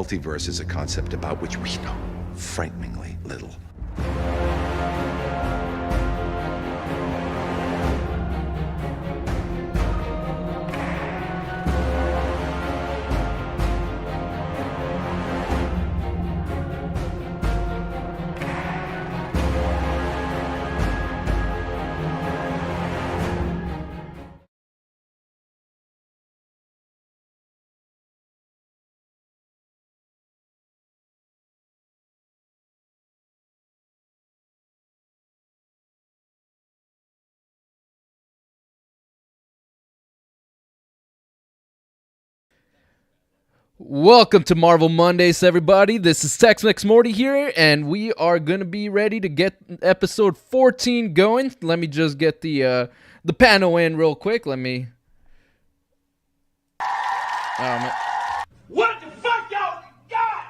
Multiverse is a concept about which we know frighteningly little. Welcome to Marvel Mondays, everybody. This is Tex-Mex Morty here, and we are going to be ready to get episode 14 going. Let me just get the panel in real quick. Let me... Oh, man. What the fuck, y'all? God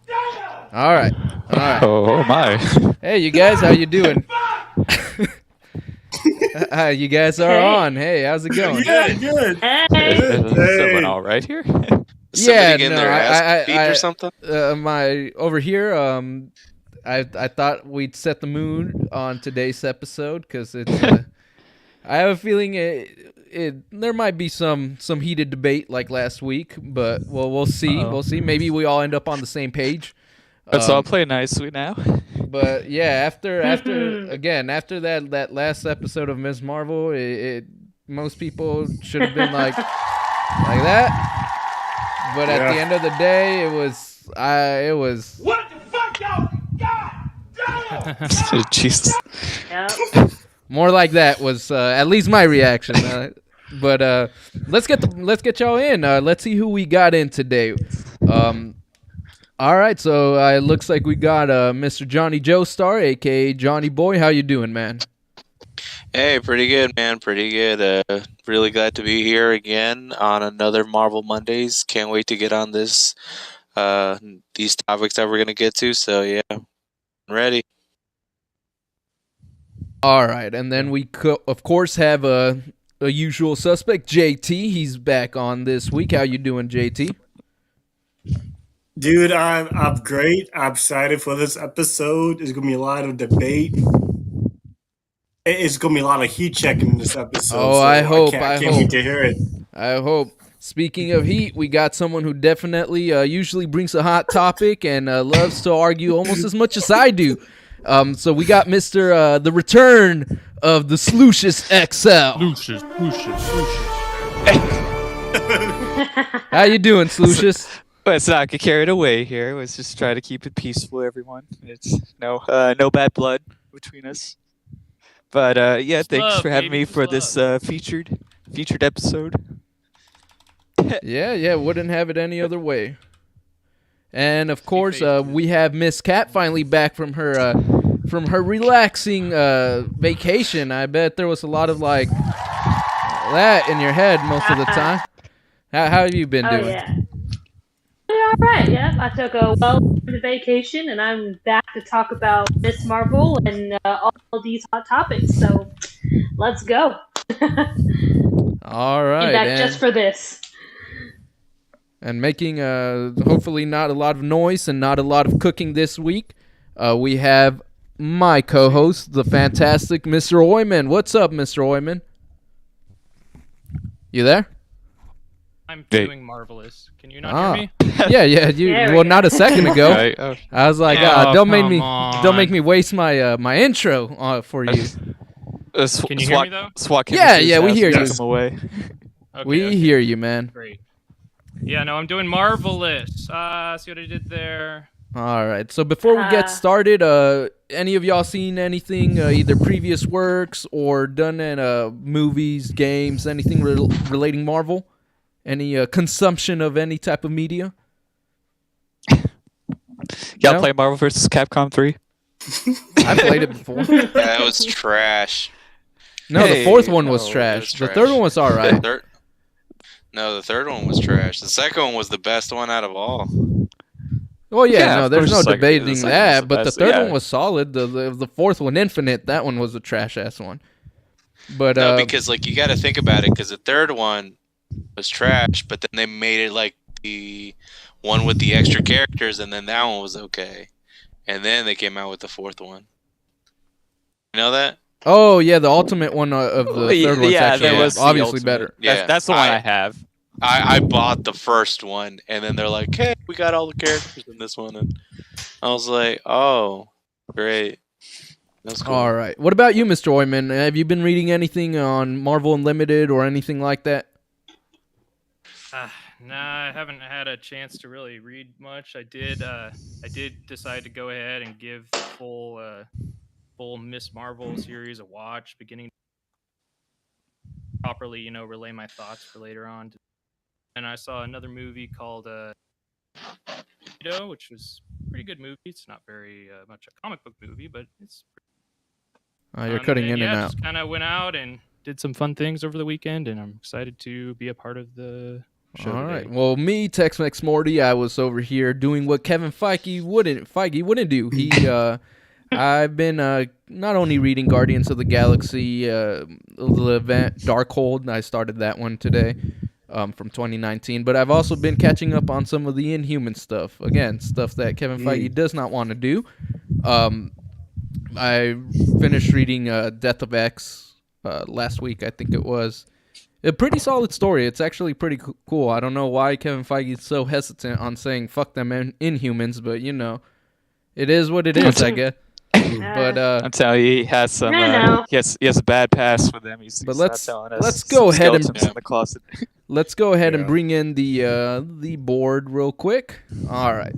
damn! All right. Oh my. Hey, you guys, how you doing? You guys are on. Hey, how's it going? Good. Is someone all right here? Yeah, getting no, their ass beat or something? Over here, I thought we'd set the mood on today's episode because it's. I have a feeling there might be some heated debate like last week, but we'll see. Uh-oh. We'll see. Maybe we all end up on the same page. Let's all play nicely now. But yeah, after that last episode of Ms. Marvel, most people should have been like that. But at the end of the day, it was. What the fuck, y'all? God damn! Jesus. Yep. More like that was at least my reaction. But let's get y'all in. Let's see who we got in today. All right, so it looks like we got Mr. Johnny Joestar, aka Johnny Boy. How you doing, man? Hey, pretty good, man. Pretty good. Really glad to be here again on another Marvel Mondays. Can't wait to get on this these topics that we're gonna get to. So yeah, I'm ready. All right, and then we of course have a usual suspect, JT. He's back on this week. How you doing, JT? Dude, I'm great. I'm excited for this episode. There's gonna be a lot of debate. It's gonna be a lot of heat checking in this episode. Oh, so I hope. I can't wait to hear it. I hope. Speaking of heat, we got someone who definitely usually brings a hot topic and loves to argue almost as much as I do. So we got Mr. The return of the Slucious XL. Lucius. How you doing, Slucious? Let's not get carried away here. Let's just try to keep it peaceful, everyone. It's no bad blood between us. But yeah, It's thanks love, for having baby, me it's for this featured episode. Yeah, wouldn't have it any other way. And of course, faces. we have Miss Cat finally back from her relaxing vacation. I bet there was a lot of like that in your head most of the time. How have you been Oh doing? yeah. All right. Yeah, I took a well-earned vacation, and I'm back to talk about Miss Marvel and all these hot topics. So, let's go. All right, Back and, just for this. and making hopefully not a lot of noise and not a lot of cooking this week. We have my co-host, the fantastic Mr. Oyman. What's up, Mr. Oyman? You there? I'm Hey. doing marvelous. Can you not Ah. hear me? Yeah. There we Well, go. not a second ago. Right? Oh. I was like, Oh, don't make come me on. don't make me waste my my intro for you. Can you hear me, though? SWAT came Yeah, into his yeah, we house hear and you. took him away. Okay, We okay, hear you, man. Great. Yeah, no, I'm doing marvelous. See what I did there? All right. So before we get started, any of y'all seen anything, either previous works or done in movies, games, anything relating Marvel? Any consumption of any type of media? Y'all No? play Marvel vs. Capcom 3? I played it before. That was trash. No, the Hey, fourth one was no, it trash. was The trash. third one was all right. The third one was trash. The second one was the best one out of all. Well, yeah, Yeah, no, of there's course, no the second- the debating second was that. the But the best, third yeah. one was solid. The fourth one, Infinite, that one was a trash ass one. But No, because like you got to think about it. Because the third one was trash, but then they made it like the one with the extra characters, and then that one was okay. And then they came out with the fourth one. You know that? oh yeah, the ultimate one of the third one's yeah, actually that was the obviously ultimate. better. Yeah, That's the one I have. I bought the first one, and then they're like, "Hey, we got all the characters in this one," and I was like, "Oh, great, that's cool." All right. What about you, Mr. Oyman? Have you been reading anything on Marvel Unlimited or anything like that? Nah, I haven't had a chance to really read much. I did decide to go ahead and give the full Miss Marvel series a watch, beginning properly, relay my thoughts for later on. And I saw another movie called which was a pretty good movie. It's not very much a comic book movie, but it's. You're cutting in and out. Just kind of went out and did some fun things over the weekend, and I'm excited to be a part of the show All today. right. Well, me, Tex-Mex Morty, I was over here doing what Kevin Feige wouldn't do. He, I've been not only reading Guardians of the Galaxy, the event Darkhold. I started that one today, from 2019. But I've also been catching up on some of the Inhuman stuff. Again, stuff that Kevin Feige does not want to do. I finished reading Death of X last week, I think it was. A pretty solid story. It's actually pretty cool. I don't know why Kevin Feige is so hesitant on saying fuck them Inhumans, but it is what it is, I guess. But I'm telling you, he has some. I know. He has a bad past with them. He's But not let's- telling us let's go some ahead and- skeletons in the closet. let's go ahead and Yeah. bring in the board real quick. All right.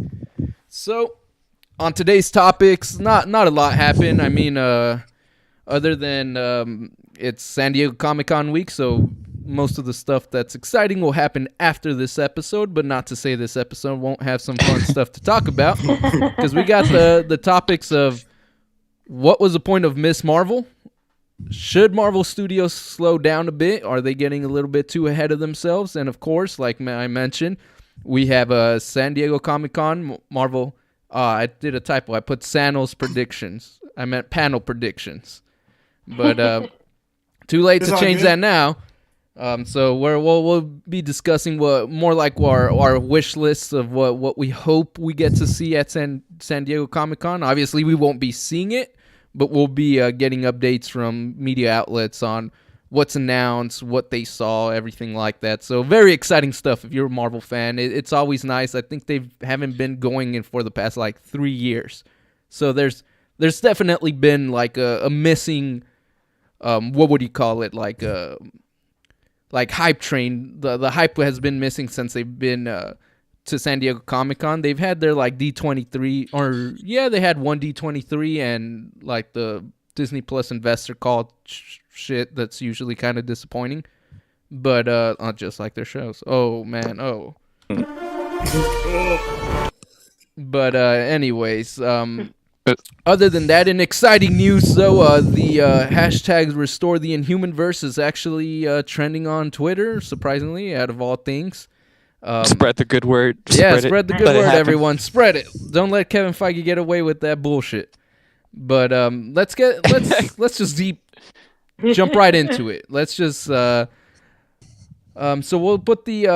So on today's topics, not a lot happened. I mean, other than it's San Diego Comic-Con week, so most of the stuff that's exciting will happen after this episode, but not to say this episode won't have some fun stuff to talk about, because we got the topics of what was the point of Miss Marvel? Should Marvel Studios slow down a bit? Are they getting a little bit too ahead of themselves? And of course, like I mentioned, we have a San Diego Comic-Con Marvel. I did a typo. I put Sanos predictions. I meant panel predictions. But too late It's to all change good. that now. So we'll be discussing what more like our wish lists of what we hope we get to see at San Diego Comic-Con. Obviously, we won't be seeing it, but we'll be getting updates from media outlets on what's announced, what they saw, everything like that. So very exciting stuff if you're a Marvel fan. It's always nice. I think they haven't been going in for the past like 3 years. So there's definitely been like a missing, what would you call it, like hype train. The hype has been missing since they've been to San Diego Comic-Con. They've had their like D23 or they had one D23 and like the Disney Plus investor call shit that's usually kind of disappointing. But just like their shows. Oh man, oh. But anyways, other than that, in exciting news though, the hashtag Restore the Inhumanverse is actually trending on Twitter, surprisingly, out of all things. Spread the good word. Spread the good Let it word, happen. everyone. Spread it. Don't let Kevin Feige get away with that bullshit. But let's just jump right into it. Let's just so we'll put the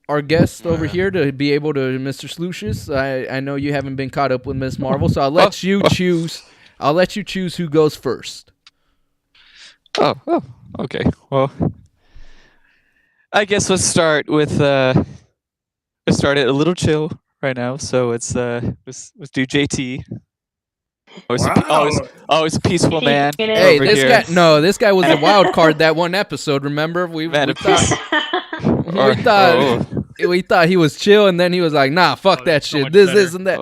our guest over here to be able to, Mr. Slucius. I know you haven't been caught up with Ms. Marvel, so I'll let you choose. I'll let you choose who goes first. Oh, okay. Well, I guess let's start with let's start it a little chill right now. So let's do JT. Always a peaceful man. Hey, over this here. guy. No, this guy was a wild card that one episode. Remember, we Man of thought peace. we thought he was chill, and then he was like, "Nah, fuck Oh, that that's so shit. much This better. isn't that."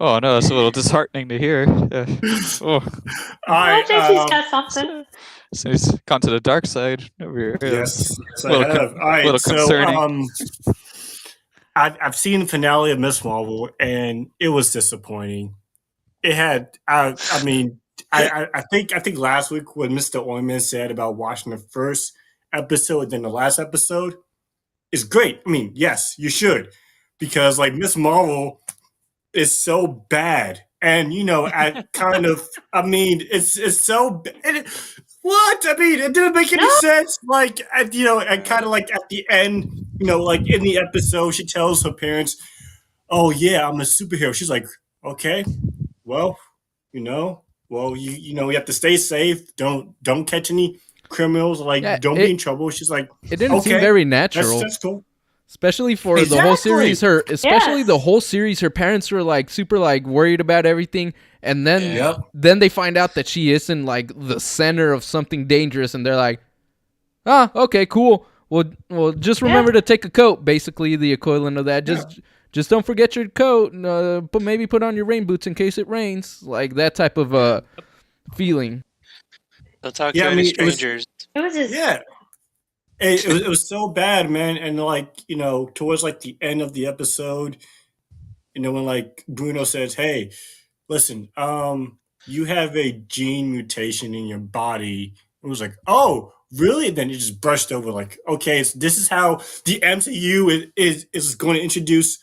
Oh no, that's a little disheartening to hear. All Well, right. JT's got something. So he's gone to the dark side over here. Yes. So Little I have. All right. little So concerning. I've seen the finale of Miss Marvel, and it was disappointing. It had. I mean, I think last week when Mr. Oyman said about watching the first episode, then the last episode is great. I mean, yes, you should, because like Miss Marvel is so bad, and I kind of. I mean, it's so. What? I mean, it didn't make any sense. Like, I kind of like at the end, like in the episode, she tells her parents, "Oh yeah, I'm a superhero." She's like, "Okay, well, well, you have to stay safe. Don't catch any criminals. Like, Yeah, don't be in trouble." She's like, It didn't seem Okay, very "That's natural. cool." Especially for the whole Exactly. series, the whole series, her parents were like super like worried about everything, and then Yep. then they find out that she isn't like the center of something dangerous, and they're like, "Ah, okay, cool. Well, just remember to take a coat." Basically, the equivalent of that. Just don't forget your coat. And, maybe put on your rain boots in case it rains. Like that type of feeling. Don't talk Yeah, to I any mean, it was- strangers. It was just Yeah. It was so bad, man. And like, towards like the end of the episode, when like Bruno says, "Hey, listen, you have a gene mutation in your body." It was like, "Oh, really?" Then it just brushed over like, "Okay, this is how the MCU is going to introduce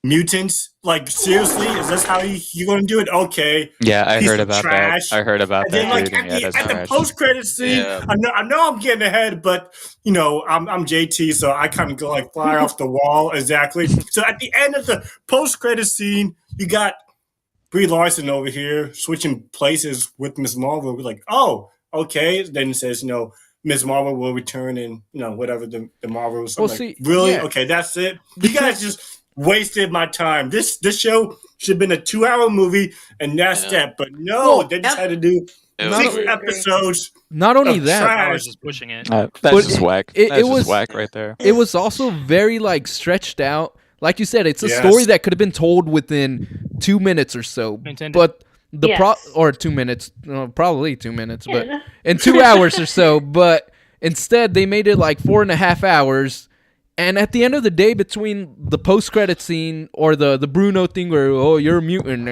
mutants. Like, seriously, is this how you're going to do it? Okay." Yeah, I Piece heard of about trash. that. I heard about And then, that, like dude. at and yeah, the, that's at the trash. post-credit scene, Yeah. I know I'm getting ahead, but I'm JT, so I kind of go like fly off the wall. Exactly. So at the end of the post-credit scene, you got Brie Larson over here switching places with Miss Marvel. We're like, "Oh, okay." Then it says, Miss Marvel will return in, whatever the Marvel was. Well, Like, see, really? yeah. Okay, that's it. You guys just wasted my time. This show should have been a 2-hour movie, and that's Yeah. that. But no, Well, they just had to do It Not 6 only- episodes. Not only of that, trash. I was just pushing it. That's But just whack. it That's was- just whack right there. it was also very like stretched out. Like you said, it's a Yes. story that could have been told within 2 minutes or so. Intended. But the Yes. or 2 minutes, probably 2 minutes, but Yeah. in 2 hours or so. But instead, they made it like 4.5 hours. And at the end of the day, between the post-credit scene or the Bruno thing where, "Oh, you're a mutant,"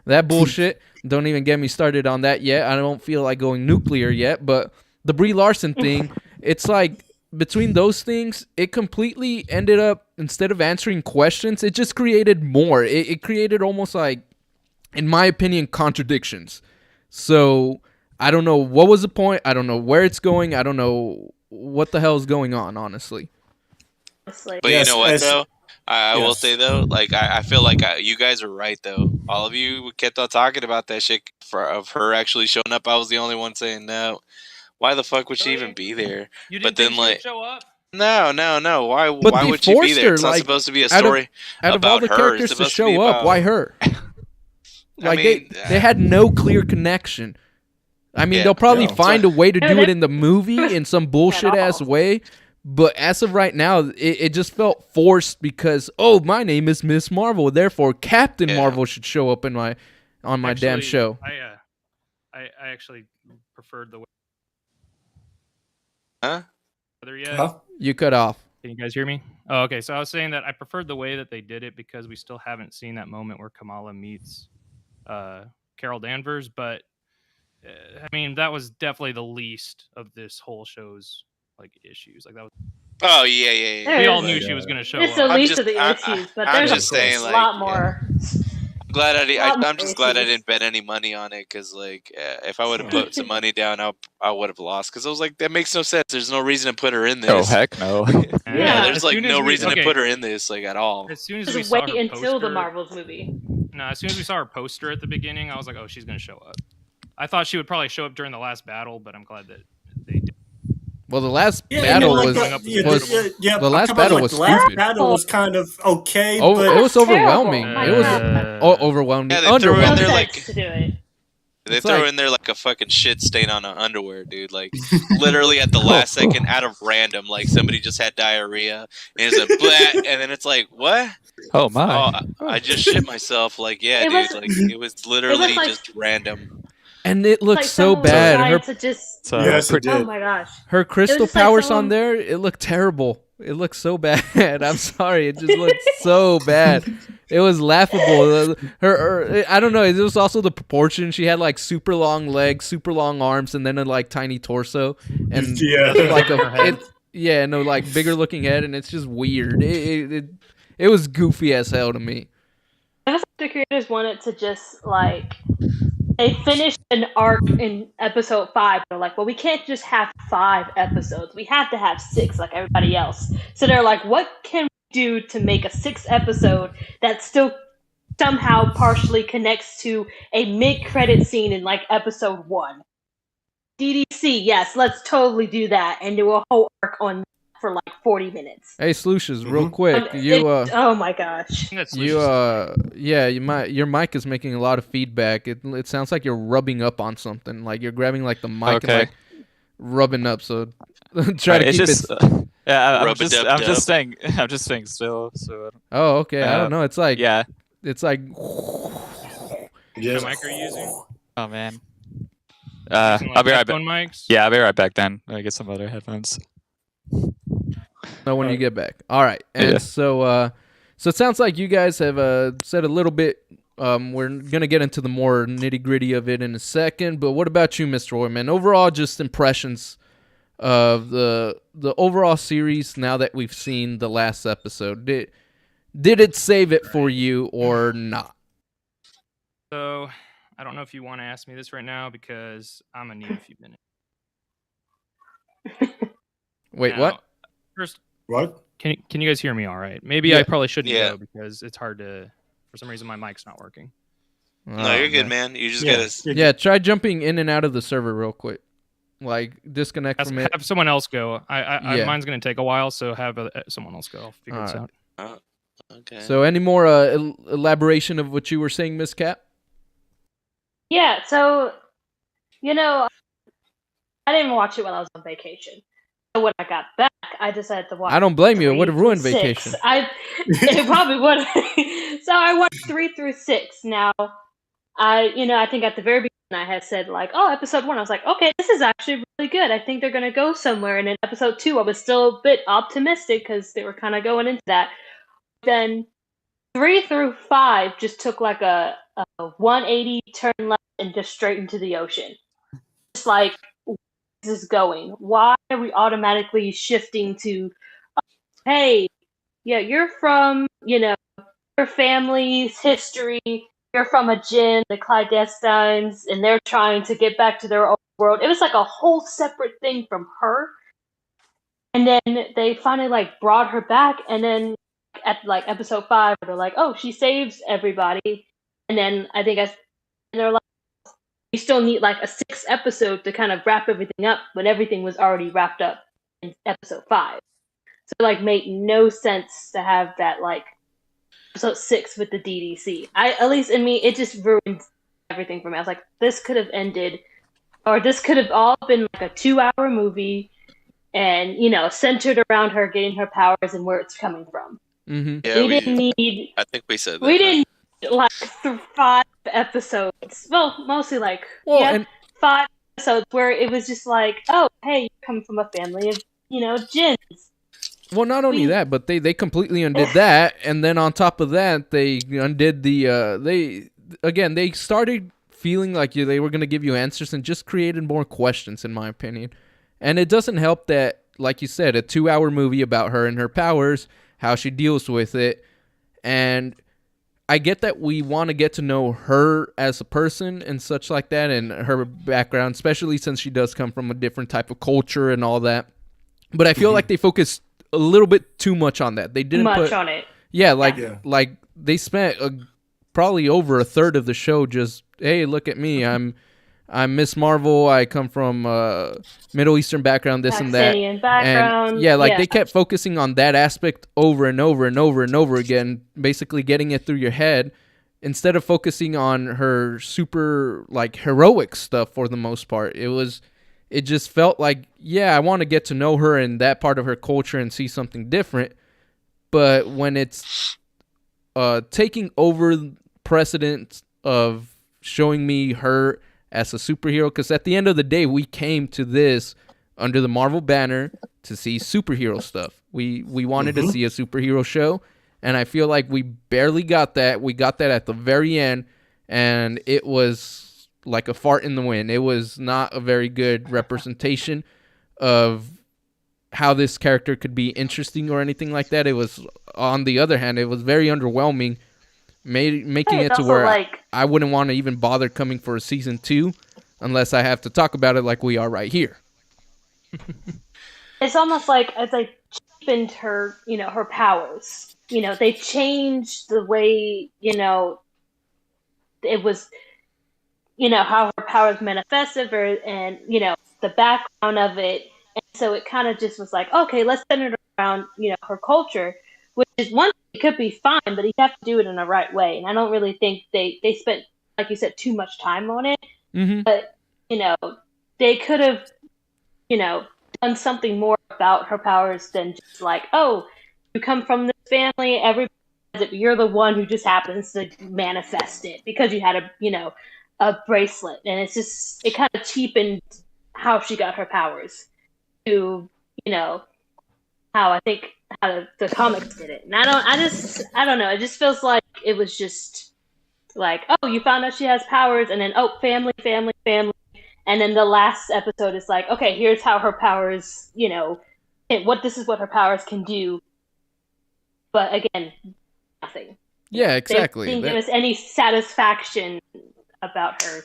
that bullshit. Don't even get me started on that yet. I don't feel like going nuclear yet. But the Brie Larson thing, it's like between those things, it completely ended up, instead of answering questions, it just created more. It created almost like, in my opinion, contradictions. So I don't know what was the point. I don't know where it's going. I don't know what the hell is going on, honestly. honestly. But Yes, you know what as- though? I will yes. say though, like I feel like you guys are right though. All of you kept on talking about that shit of her actually showing up. I was the only one saying no. Why the fuck would she even be there? You But didn't then, think she would like- show up? No. Why But why they would she be forced there? her, It's not like, supposed to be a out of- story Out of all about the her. characters It's to supposed show be up, about- why her? Like mean, they had no clear connection. I mean, Yeah. they'll probably No. find a way to do No, it in the movie in some bullshit ass all. way, But as of right now, it just felt forced because my name is Miss Marvel, therefore Captain Marvel should show up on my damn show. I actually preferred the way. Huh? Yet. Huh? You cut off. Can you guys hear me? Oh, okay. So I was saying that I preferred the way that they did it because we still haven't seen that moment where Kamala meets Carol Danvers. But I mean, that was definitely the least of this whole show's like issues. Like that was. Oh yeah. We all knew she was going to show It's up. the least of the issues, but I'm there's just saying, a like, lot more. I'm just glad I didn't bet any money on it because, like, if I would have put some money down, I would have lost because I was like, that makes no sense. There's no reason to put her in this. Oh heck no. Yeah, there's As like soon as no we- reason to okay. put her in this, like, at all. As soon as we Just saw wait her until the poster- Marvels movie. No, as soon as we saw her poster at the beginning, I was like, oh, she's going to show up. I thought she would probably show up during the last battle, but I'm glad that they did. Well, the last Yeah, battle like was the the last I'm talking about, battle like, was the last stupid. battle was kind of okay, Oh, but it was overwhelming. terrible. It was Uh, overwhelming. Yeah, they threw in No Underwhelming. there, sense like- to do it. They It's throw like- in there like a fucking shit stain on an underwear, dude. Like, literally at the last second, out of random, like somebody just had diarrhea, and it's like, blah, and then it's like, what? Oh my. Oh, I just shit myself. Like, yeah, It dude. was- Like, it was literally like- just random. And it looked Like so someone was bad. trying Her to just. So yes, it Oh did. my gosh. her crystal just like powers someone- on there, it looked terrible. It looked so bad. I'm sorry, it just looked so bad. It was laughable. Her, I don't know. It was also the proportion. She had like super long legs, super long arms, and then a like tiny torso, and Yeah. like no, like bigger looking head, and it's just weird. It was goofy as hell to me. I guess the creators wanted to just like they finished an arc in episode 5. They're like, well, we can't just have 5 episodes. We have to have 6 like everybody else. So they're like, what can we do to make a 6th episode that still somehow partially connects to a mid-credit scene in like episode 1? DDC, yes, let's totally do that and do a whole arc on that for like 40 minutes. Hey, Slucious, real Mhm. quick, Oh my gosh. That's your mic is making a lot of feedback. It sounds like you're rubbing up on something. Like you're grabbing like the mic and Okay. like rubbing up. So try to it's keep just, it. yeah, I'm Rub-a-dub-dub. just staying I'm just staying still. So Oh, okay. I don't know. It's like yeah. it's like Yes. What mic are you using? Oh man. Using, I'll be right back. headphone mics? Yeah, I'll be right back then. I get some other headphones. know when you get back. All right. And Yeah. so it sounds like you guys have said a little bit. We're gonna get into the more nitty gritty of it in a second. But what about you, Mr. Oyman? Overall, just impressions of the overall series now that we've seen the last episode. Did it save it for you or not? So I don't know if you want to ask me this right now because I'm gonna need a few minutes. Wait, Now, what? First, What? can you guys hear me all right? Maybe I Yeah. probably shouldn't Yeah. go because it's hard to. For some reason, my mic's not working. No, you're good, man. You just gotta. Yeah, try jumping in and out of the server real quick. Like disconnect from it. Have someone else go. Yeah. Mine's gonna take a while, so have someone else go. I'll figure this All out. Okay. So, any more elaboration of what you were saying, Miss Cap? Yeah, so, you know, I didn't watch it while I was on vacation. So when I got back, I decided to watch. I don't blame you. It 3 would have through ruined 6. vacation. It probably would. So I watched 3 through 6. Now, I think at the very beginning I had said like, oh, episode 1. I was like, okay, this is actually really good. I think they're gonna go somewhere. And in episode 2, I was still a bit optimistic because they were kind of going into that. Then 3 through 5 just took like a 180 turn left and just straight into the ocean. Just like, where is this going? Why are we automatically shifting to, hey, yeah, you're from, your family's history, you're from a gin, the Clandestines, and they're trying to get back to their own world. It was like a whole separate thing from her. And then they finally like brought her back, and then at like episode 5, they're like, "Oh, she saves everybody," and then I think they're like, "You still need like a 6th episode to kind of wrap everything up," when everything was already wrapped up in episode 5. So it like made no sense to have that like episode 6 with the DDC. At least in me, it just ruined everything for me. I was like, this could have ended, or this could have all been like a 2-hour movie. and centered around her getting her powers and where it's coming from. Mm-hmm. Yeah, we didn't need. I think we said that. We didn't need, like 5 episodes. Well, mostly like and 5 episodes where it was just like, oh, hey, you come from a family of djinns. well, not only that, but they completely undid that, and then on top of that, they undid they started feeling like they were gonna give you answers and just created more questions, in my opinion. And it doesn't help that, like you said, a 2-hour movie about her and her powers, how she deals with it, and I get that we want to get to know her as a person and such like that, and her background, especially since she does come from a different type of culture and all that. But I feel like they focused a little bit too much on that. They didn't put on it. Yeah, like they spent probably over a third of the show just, hey, look at me, I'm Miss Marvel. I come from Middle Eastern background, this and that. Pakistani background. And they kept focusing on that aspect over and over and over and over again, basically getting it through your head, instead of focusing on her super like heroic stuff for the most part. It just felt like, I want to get to know her and that part of her culture and see something different. But when it's taking over precedence of showing me her as a superhero, because at the end of the day, we came to this under the Marvel banner to see superhero stuff. We wanted to see a superhero show, and I feel like we barely got that. We got that at the very end, and it was like a fart in the wind. It was not a very good representation of how this character could be interesting or anything like that. It was, on the other hand, it was very underwhelming, making it to where I wouldn't want to even bother coming for a season 2 unless I have to talk about it like we are right here. It's almost like as I cheapened her, her powers. They changed the way, it was, how her powers manifested, and the background of it, and so it kind of just was like, okay, let's center it around, her culture, which is one thing. It could be fine, but you have to do it in the right way. And I don't really think they spent, like you said, too much time on it. Mm-hmm. But, they could have, done something more about her powers than just like, oh, you come from this family, everybody has it, you're the one who just happens to manifest it because you had a bracelet. And it's just, it kind of cheapened how she got her powers to, how I think how the comics did it. And I don't know. It just feels like it was just like, oh, you found out she has powers, and then, oh, family. And then the last episode is like, okay, here's how her powers, this is what her powers can do. But again, nothing. Yeah, exactly. They didn't give us any satisfaction about her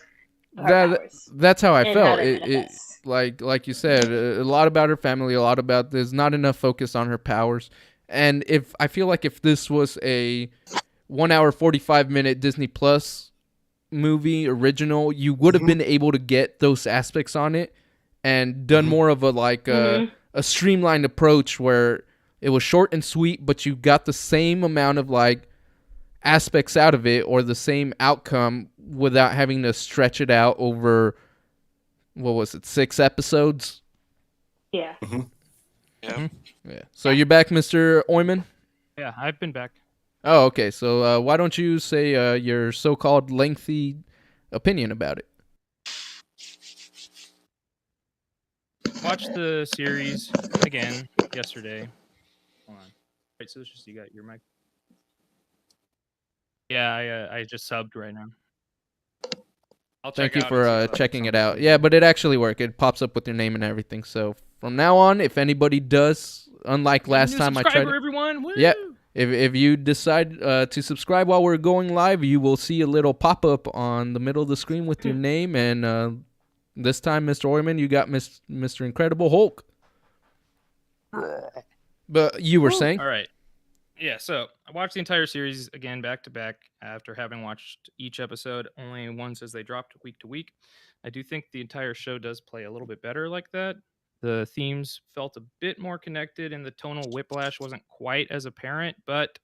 powers. That's how I felt. It like you said, a lot about her family, a lot about, there's not enough focus on her powers. And I feel like if this was a 1 hour 45-minute Disney Plus movie original, you would have been able to get those aspects on it and done more of a streamlined approach where it was short and sweet, but you got the same amount of like aspects out of it, or the same outcome, without having to stretch it out over, what was it, 6 episodes? Yeah. Yeah. Yeah. So you're back, Mr. Oyman? Yeah, I've been back. Oh, okay. So why don't you say your so-called lengthy opinion about it? Watched the series again yesterday. Hold on. Right, so it's just you got your mic. Yeah, I just subbed right now. I'll check Thank you out for and see if checking it something- out. Yeah, but it actually worked. It pops up with your name and everything. So from now on, if anybody does, unlike last New time I tried subscriber, it, everyone. Woo! yeah, if you decide to subscribe while we're going live, you will see a little pop-up on the middle of the screen with your name. And this time, Mr. Oyman, you got Mr. Incredible Hulk. But you were saying? All right. Yeah, so I watched the entire series again back to back after having watched each episode only once as they dropped week to week. I do think the entire show does play a little bit better like that. The themes felt a bit more connected and the tonal whiplash wasn't quite as apparent, but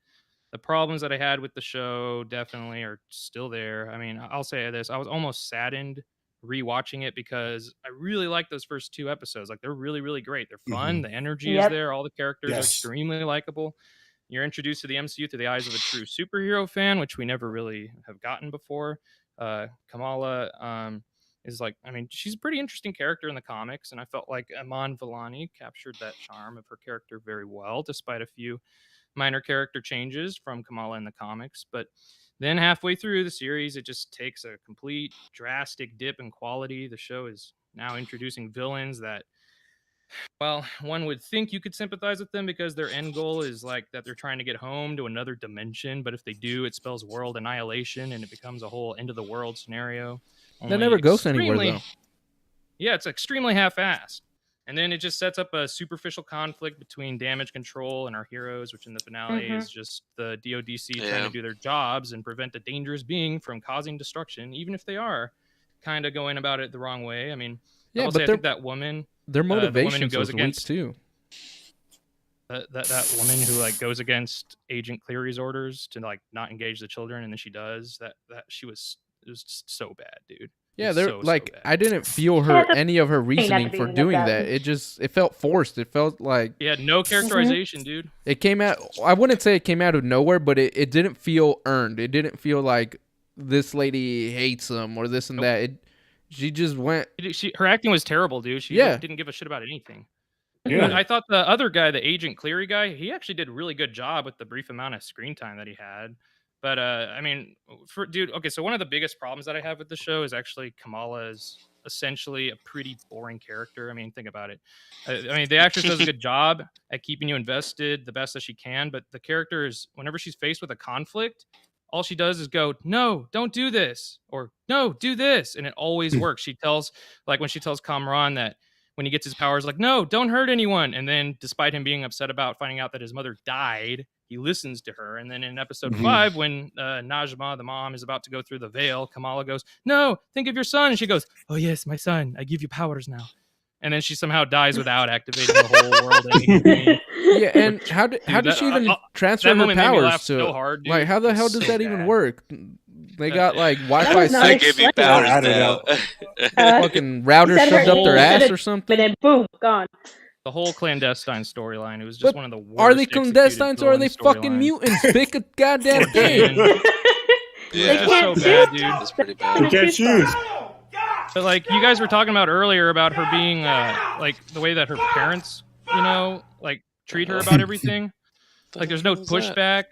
the problems that I had with the show definitely are still there. I mean, I'll say this, I was almost saddened rewatching it because I really like those first 2 episodes. Like they're really, really great. They're fun. Mhm. The energy is Yep. there. All the characters are Yes. extremely likable. You're introduced to the MCU through the eyes of a true superhero fan, which we never really have gotten before. Kamala is like, I mean, she's a pretty interesting character in the comics, and I felt like Iman Vellani captured that charm of her character very well, despite a few minor character changes from Kamala in the comics. But then halfway through the series, it just takes a complete drastic dip in quality. The show is now introducing villains that, well, one would think you could sympathize with them because their end goal is like that they're trying to get home to another dimension. But if they do, it spells world annihilation and it becomes a whole end of the world scenario. That never goes anywhere, extremely- though. Yeah, it's extremely half-assed. And then it just sets up a superficial conflict between Damage Control and our heroes, which in the finale is just the DODC trying Yeah. to do their jobs and prevent a dangerous being from causing destruction, even if they are kind of going about it the wrong way. I mean, Yeah, I will but say, I think that woman, their woman who motivations goes was weak against- too. that woman who like goes against Agent Cleary's orders to like not engage the children, and then she does that. It was just so bad, dude. Yeah, It's they're so like bad. I didn't feel Yeah, her the any of her at the reasoning for beginning of doing that. that. It felt forced. It felt like He had no characterization, dude. it came out. I wouldn't say it came out of nowhere, but it didn't feel earned. It didn't feel like this lady hates him or this and Nope. that. She just went. Her acting was terrible, dude. She Yeah. didn't give a shit about anything. Yeah. But I thought the other guy, the Agent Cleary guy, he actually did a really good job with the brief amount of screen time that he had. But I mean, okay, so one of the biggest problems that I have with the show is actually Kamala is essentially a pretty boring character. I mean, think about it. I mean, the actress does a good job at keeping you invested the best that she can, but the character is, whenever she's faced with a conflict, all she does is go, no, don't do this, or no, do this, and it always works. She tells, like when she tells Kamran that when he gets his powers, like, no, don't hurt anyone, and then despite him being upset about finding out that his mother died, he listens to her. And then in episode 5, when Najma, the mom, is about to go through the veil, Kamala goes, no, think of your son, and she goes, oh yes, my son, I give you powers now. And then she somehow dies without activating the whole world ending. Yeah, and how did she even transfer that her moment made me laugh powers to? so hard, dude. Like, how the It's hell does so that even bad. work? They got like Wi-Fi was not I 6 give you explained. powers I don't now. fucking router Said her shoved up their name, ass said it, or But something. then boom, gone. The whole clandestine storyline, it was just But one of the worst. Are they executed clandestines or are they villain fucking storylines. mutants? Pick a goddamn Man. thing. Yeah, It's can't just so bad, choose. dude. That's pretty You bad. can't choose. But like you guys were talking about earlier about her being like the way that her parents, like treat her about everything. Like there's no pushback.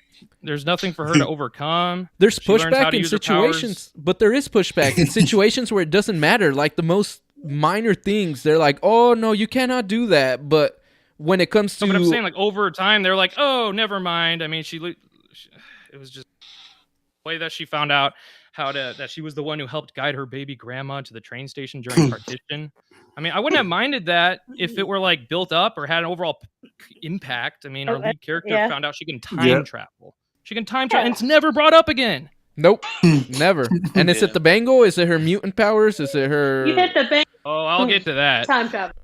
There's nothing for her to overcome. There's She learns how pushback to in use her powers. situations, but there is pushback in situations where it doesn't matter. Like the most minor things, they're like, "Oh no, you cannot do that." But when it comes to, No, but I'm saying like over time, they're like, oh, never mind. I mean, it was just the way that she found out that she was the one who helped guide her baby grandma to the train station during partition. I mean, I wouldn't have minded that if it were like built up or had an overall impact. I mean, our lead character Yeah. found out she can time Yeah. travel. She can time travel, and it's never brought up again. nope, never. And is Yeah. it the Bangle? Is it her mutant powers? Is it her? You hit the bank Oh, I'll get to that. time travel.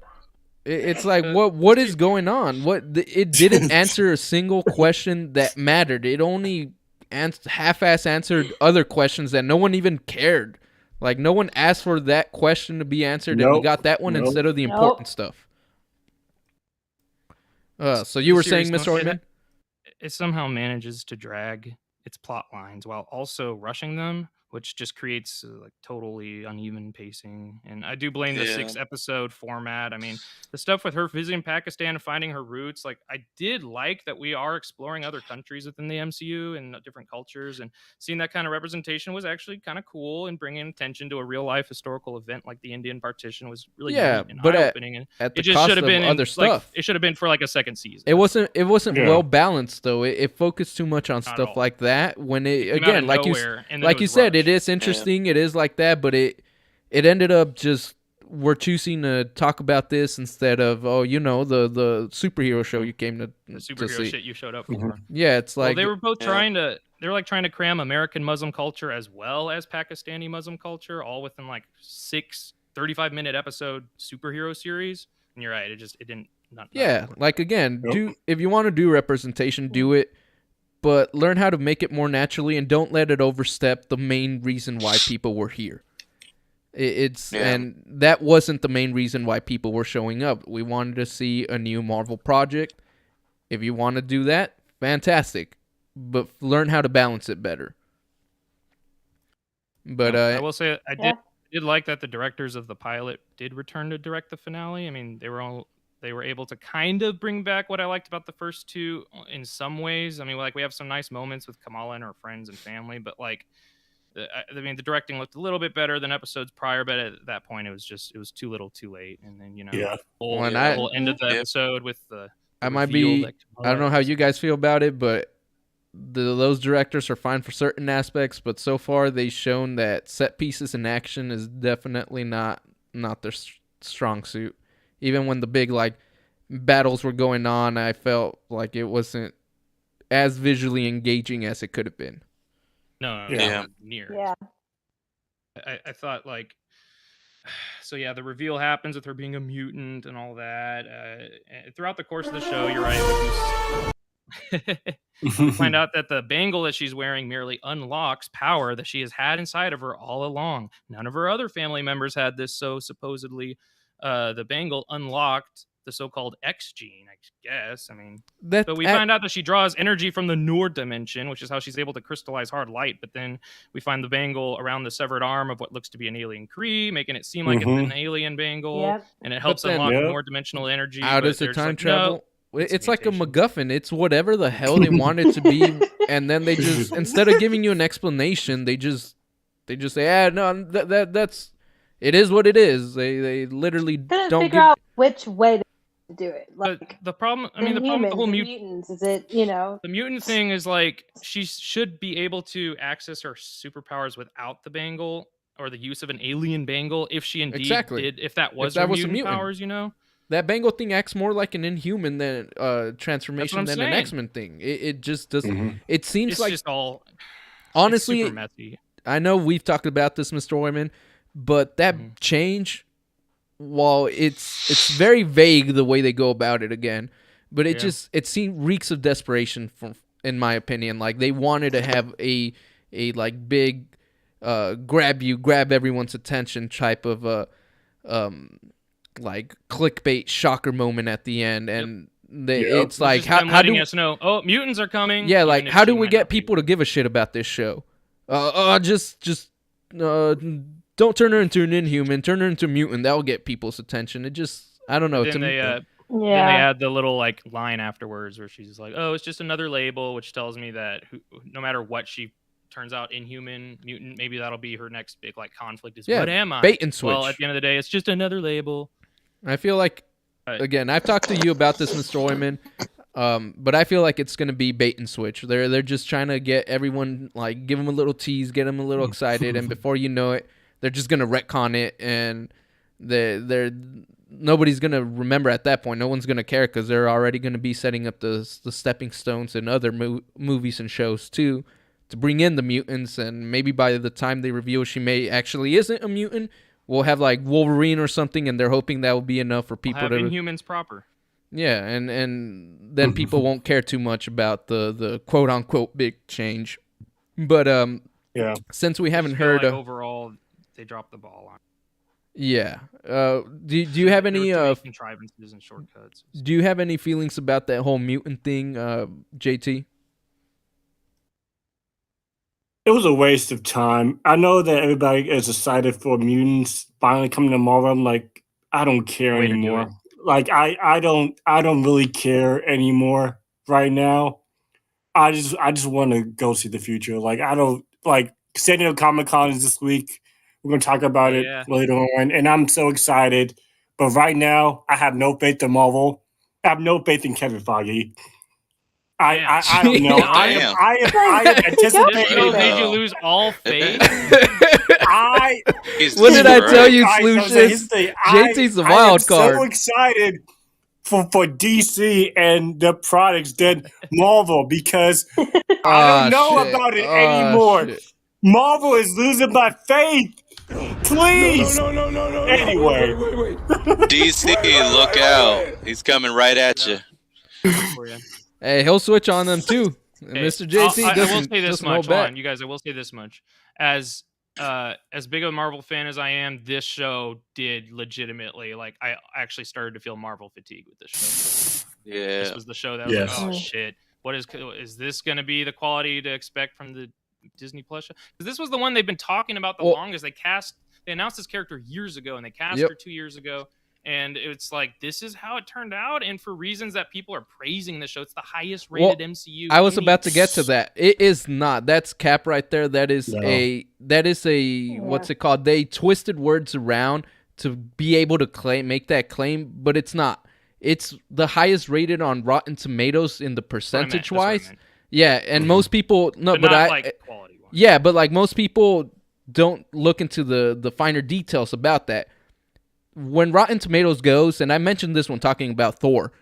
It's like what is going on? It didn't answer a single question that mattered. It only half-ass answered other questions that no one even cared. Like no one asked for that question to be answered, and we Nope. got that one Nope. instead of the Nope. important stuff. So you were The saying, series Mr. don't- Ortman? It somehow manages to drag its plot lines while also rushing them, which just creates like totally uneven pacing. And I do blame the Yeah. 6-episode format. I mean, the stuff with her visiting Pakistan and finding her roots, like I did like that we are exploring other countries within the MCU and different cultures, and seeing that kind of representation was actually kind of cool, and bringing attention to a real life historical event like the Indian Partition was really Yeah, neat and but eye-opening. And At the it just cost should have of been in, other like, stuff. it should have been for like a second season. It wasn't Yeah. well balanced though. It focused too much on Not at stuff all. like that. When it Came out again, of like nowhere, and then like it you was said, it rushed. is interesting. It is like that, but it ended up just we're choosing to talk about this instead of the superhero show you came to The to superhero see. shit you showed up Mhm. for. Yeah, it's Well, like they were both Yeah. trying to cram American Muslim culture as well as Pakistani Muslim culture, all within like 35-minute episode superhero series. And you're right, it didn't. Not yeah, work. like again, Nope. if you want to do representation, do it, but learn how to make it more naturally and don't let it overstep the main reason why people were here. It's Yeah. and that wasn't the main reason why people were showing up. We wanted to see a new Marvel project. If you want to do that, fantastic, but learn how to balance it better. But I will say I Yeah. did like that the directors of the pilot did return to direct the finale. I mean, they were able to kind of bring back what I liked about the first two in some ways. I mean, like we have some nice moments with Kamala and her friends and family, but like I mean, the directing looked a little bit better than episodes prior, but at that point, it was too little, too late. And then Yeah. whole, When the whole end of the Yeah. episode with the I might reveal be. that I don't know how you guys feel about it, but those directors are fine for certain aspects. But so far, they've shown that set pieces and action is definitely not their strong suit. Even when the big like battles were going on, I felt like it wasn't as visually engaging as it could have been. No, Yeah. not near. Yeah. I thought like, so yeah, the reveal happens with her being a mutant and all that. Throughout the course of the show, you're right. You find out that the bangle that she's wearing merely unlocks power that she has had inside of her all along. None of her other family members had this, so supposedly, the bangle unlocked the so-called X gene, I guess. I mean, That but we find out that she draws energy from the Noor dimension, which is how she's able to crystallize hard light. But then we find the bangle around the severed arm of what looks to be an alien Kree, making it seem like it's an alien bangle, Yep. and it helps then- unlock Yep. more dimensional energy. How but does the they're just time like, travel? "No, it's It's like a mutations." MacGuffin. It's whatever the hell they want it to be, and then they just instead of giving you an explanation, they just say, no, that's it is what it is. They literally Couldn't don't figure give. out which way to do it. But Like the problem, I the mean, the problem with the whole mutants, is it, you know? the mutant thing is like she should be able to access her superpowers without the bangle or the use of an alien bangle if she indeed Exactly. did, if that was that her was a mutant mutant. powers, you know. That Bangle thing acts more like an Inhuman than transformation I'm than an saying. X-Men thing. It just doesn't. Mhm. It seems It's like just all honestly, it's super messy. I know we've talked about this, Mr. Wyman, but that Mhm. change, while it's very vague the way they go about it again, but it Yeah. just it seems reeks of desperation from, in my opinion. Like they wanted to have a like big grab everyone's attention type of like clickbait shocker moment at the end, and Yep. it's like Just them how letting do us know? Oh, mutants are coming. yeah, even like if how she do we might get not be. people to give a shit about this show? Don't turn her into an Inhuman. Turn her into a mutant. That will get people's attention. It just, I don't know. Then to they me, then they Yeah. add the little like line afterwards where she's like, "Oh, it's just another label," which tells me that no matter what she turns out, Inhuman, mutant, maybe that'll be her next big like conflict. Is Yeah, what am I? bait and switch. Well, at the end of the day, it's just another label. I feel like, Right. again, I've talked to you about this, Mr. Oyman, but I feel like it's gonna be bait and switch. They're just trying to get everyone, like, give them a little tease, get them a little excited, and before you know it, they're just gonna retcon it, and they're nobody's gonna remember at that point. No one's gonna care because they're already gonna be setting up the stepping stones in other movies and shows too, to bring in the mutants. And maybe by the time they reveal she may actually isn't a mutant, we'll have like Wolverine or something, and they're hoping that will be enough for We'll people have to Inhumans proper. yeah, and then people won't care too much about the quote unquote big change. But Yeah. since we haven't Just feel heard like overall they dropped the ball on. yeah, do you have There were any too many contrivances and shortcuts? do you have any feelings about that whole mutant thing, JT? It was a waste of time. I know that everybody is excited for mutants finally coming to Marvel. I'm like, I don't care Way to do anymore. it. Like I don't really care anymore right now. I just want to go see the future. Like I don't like San Diego Comic-Con is this week. We're gonna talk about Oh, it yeah. later on, and I'm so excited. But right now, I have no faith in Marvel. I have no faith in Kevin Feige. I don't know. I am There you anticipating. go. It made you lose all faith. I What did I tell you, I- Slucius? here's the thing. JT's the I am wild card. so excited for DC and the products than Marvel because I don't know about it anymore. Shit. Marvel is losing my faith. Please. No. Anyway. DC, look out. He's coming right at you. For you. Hey, he'll switch on them too. Hey, Mr. JT I will doesn't say this just know much. back. Hold on, you guys. I will say this much. As as big of a Marvel fan as I am, this show did legitimately, like, I actually started to feel Marvel fatigue with this show. Yeah. This was the show that was like, Yes. oh shit, what is this going to be the quality to expect from the Disney Plus show? Because this was the one they've been talking about the Well- longest. They announced this character years ago, and they cast Yep. her 2 years ago. And it's like, this is how it turned out, and for reasons that people are praising the show. It's the highest rated MCU. I was any- about to get to that. It is not. That's cap right there. That is No. a what's it called? They twisted words around to be able to make that claim, but it's not. It's the highest rated on Rotten Tomatoes in the That's what I meant, percentage that's what I wise. meant. Yeah, and most people But not like quality wise. yeah, but like most people don't look into the finer details about that. When Rotten Tomatoes goes, and I mentioned this when talking about Thor,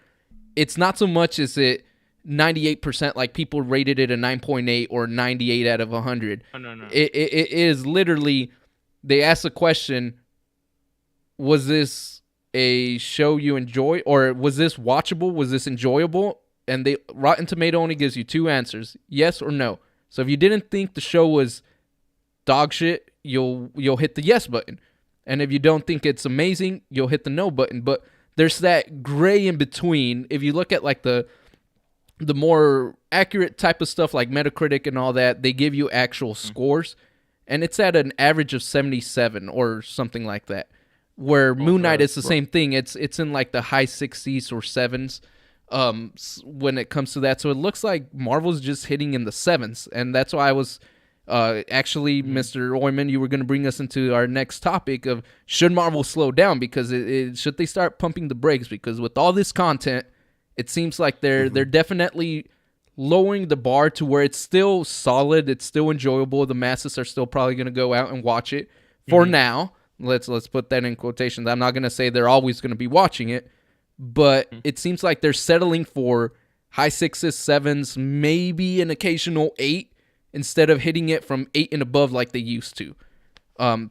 it's not so much as it 98% like people rated it a 9.8 or 98 out of 100. No. It is literally, they ask the question, was this a show you enjoy, or was this watchable? Was this enjoyable? And Rotten Tomato only gives you two answers, yes or no. So if you didn't think the show was dog shit, you'll hit the yes button. And if you don't think it's amazing, you'll hit the no button. But there's that gray in between. If you look at like the more accurate type of stuff like Metacritic and all that, they give you actual scores, and it's at an average of 77 or something like that. Where Moon Knight is the same thing. It's in like the high 60s or 7s when it comes to that. So it looks like Marvel's just hitting in the 7s, and that's why I was actually, Mr. Oyman, you were going to bring us into our next topic of should Marvel slow down, because should they start pumping the brakes, because with all this content, it seems like they're definitely lowering the bar to where it's still solid, it's still enjoyable. The masses are still probably going to go out and watch it for now. Let's put that in quotations. I'm not going to say they're always going to be watching it, but it seems like they're settling for high 6s, 7s, maybe an occasional 8, instead of hitting it from 8 and above like they used to.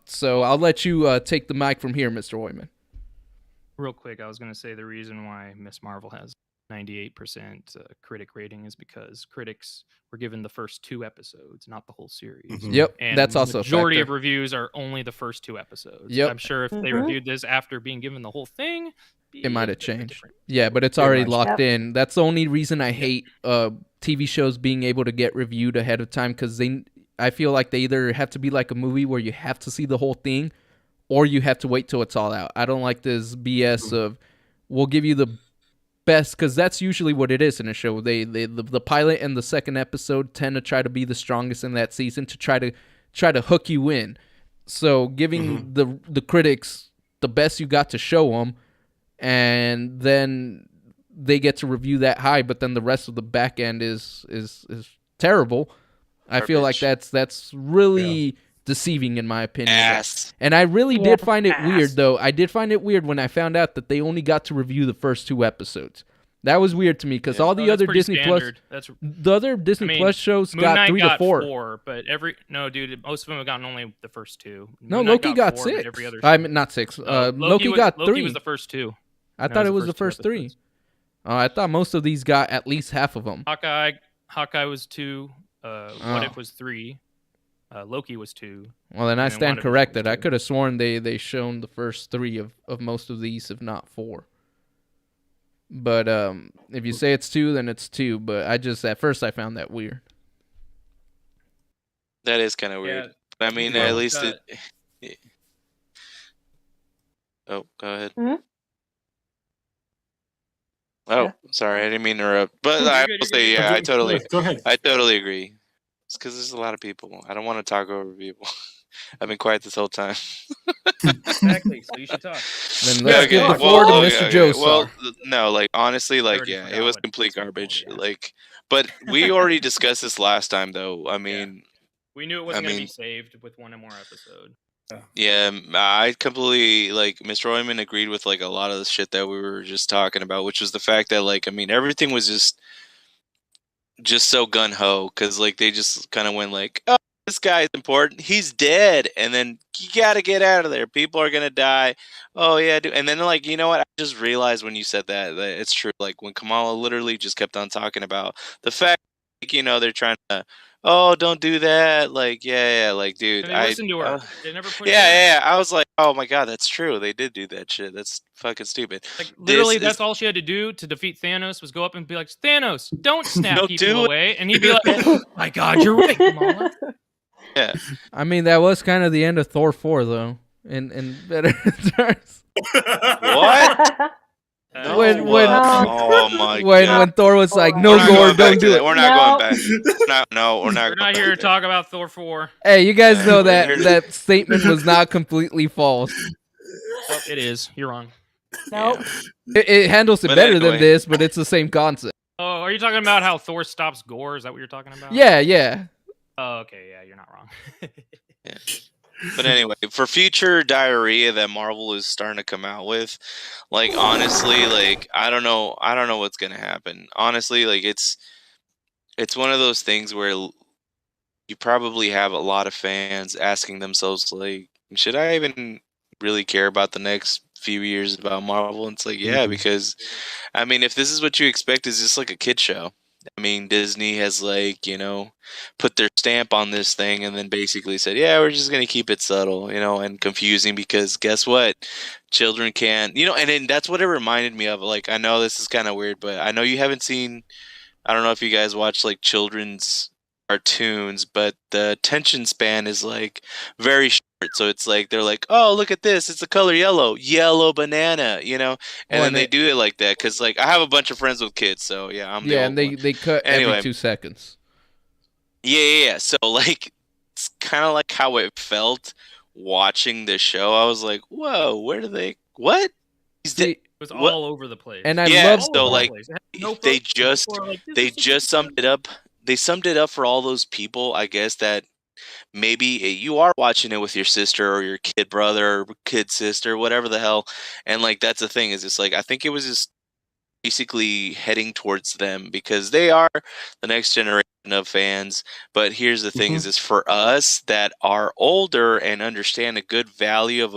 So I'll let you take the mic from here, Mr. Oyman. Real quick, I was going to say the reason why Miss Marvel has 98% critic rating is because critics were given the first 2 episodes, not the whole series. Yep, And that's also the a majority factor. of reviews are only the first 2 episodes. Yep. I'm sure if they reviewed this after being given the whole thing, It might have bit of a changed. different- Yeah, but it's already much. locked in. That's the only reason I hate TV shows being able to get reviewed ahead of time, because I feel like they either have to be like a movie where you have to see the whole thing, or you have to wait till it's all out. I don't like this BS of we'll give you the best, because that's usually what it is in a show. The pilot and the second episode tend to try to be the strongest in that season to try to hook you in. So giving the critics the best you got to show them, and then they get to review that high, but then the rest of the back end is terrible. I feel like that's really deceiving in my opinion. Ass. And I really did find it Ass. weird, though. I did find it weird when I found out that they only got to review the first 2 episodes. That was weird to me, because all the Oh, that's other pretty Disney standard. the other Disney I mean, Plus shows Moon got Knight 3 got to 4. but most of them have gotten only the first 2. No, Moon Knight Loki got 4, but 6. every other I mean, not 6. Loki got 3. Loki was the first 2. I That thought it was was the the first first 2 3. episodes. I thought most of these got at least half of them. Hawkeye was 2. What Oh. If was 3. Loki was 2. Well, then I And then stand WandaVision corrected. was I 2. could have sworn they shown the first 3 of most of these, if not 4. But if you say it's 2, then it's 2. But at first I found that weird. That is kind of weird. But I mean, Yeah. at least it. Oh, go ahead. Mhm. Oh, Yeah. sorry, I didn't mean to interrupt. But You're I good, will you're say, good. yeah, Go ahead. I totally agree. It's because there's a lot of people. I don't want to talk over people. I've been quiet this whole time. Exactly. So you should talk. Then let's give the floor to Mr. Joestar. Well, no, like honestly, like already yeah, forgot it was what complete it's called, garbage. yeah. Like, but we already discussed this last time, though. I mean, We knew it wasn't going to mean- be saved with one more episode. yeah, I completely like Mr. Royman agreed with like a lot of the shit that we were just talking about, which was the fact that like I mean everything was just so gun ho because like they just kind of went like, oh, this guy is important, he's dead, and then you got to get out of there. People are gonna die. Oh yeah, dude. And then like you know what? I just realized when you said that it's true. Like when Kamala literally just kept on talking about the fact they're trying to, oh, don't do that. Like, yeah, like, dude, And they listened to her. They never put it yeah, down. I was like, oh my god, that's true. They did do that shit. That's fucking stupid. Like literally, This that's all she had to do to defeat Thanos was go up and be like, Thanos, don't snap Don't people do it. away, and he'd be like, oh my god, you're right, Kamala. Yeah. I mean, that was kind of the end of Thor 4, though. In better terms. What? No, When- oh my When god. Thor was like, no We're not gore, going back don't to do that. it. We're not No. going back. No, we're not. We're going not back here to to talk about Thor 4. Hey, you guys Yeah, know we're that here to- that statement was not completely false. Oh, it is. You're wrong. Nope. It handles it But better than anyway. this, but it's the same concept. Oh, are you talking about how Thor stops gore? Is that what you're talking about? Yeah. Oh, okay. Yeah, you're not wrong. But anyway, for future diarrhea that Marvel is starting to come out with, like honestly, like I don't know what's gonna happen. Honestly, like it's one of those things where you probably have a lot of fans asking themselves like, should I even really care about the next few years about Marvel? And it's like, yeah, because I mean, if this is what you expect, is just like a kid show. I mean, Disney has like, put their stamp on this thing and then basically said, yeah, we're just going to keep it subtle, and confusing because guess what? Children can't, and then that's what it reminded me of. Like, I know this is kind of weird, but I know you haven't seen, I don't know if you guys watch like children's cartoons, but the attention span is like very short. So it's like they're like, oh, look at this, it's the color yellow banana, and Well, then and they it- do it like that because like I have a bunch of friends with kids, so yeah, I'm the Yeah, old and one. they cut Anyway. every 2 seconds. Yeah. So like it's kind of like how it felt watching the show. I was like, whoa, where do they what? He's See, It was What- all over the place. and I Yeah, love All so, over the like, place. It had no they focus. just- People are like, this they is a just good summed it up. They summed it up for all those people, I guess, that maybe you are watching it with your sister or your kid brother or kid sister, whatever the hell. And like that's the thing is it's like I think it was just basically heading towards them because they are the next generation of fans. But here's the thing is for us that are older and understand a good value of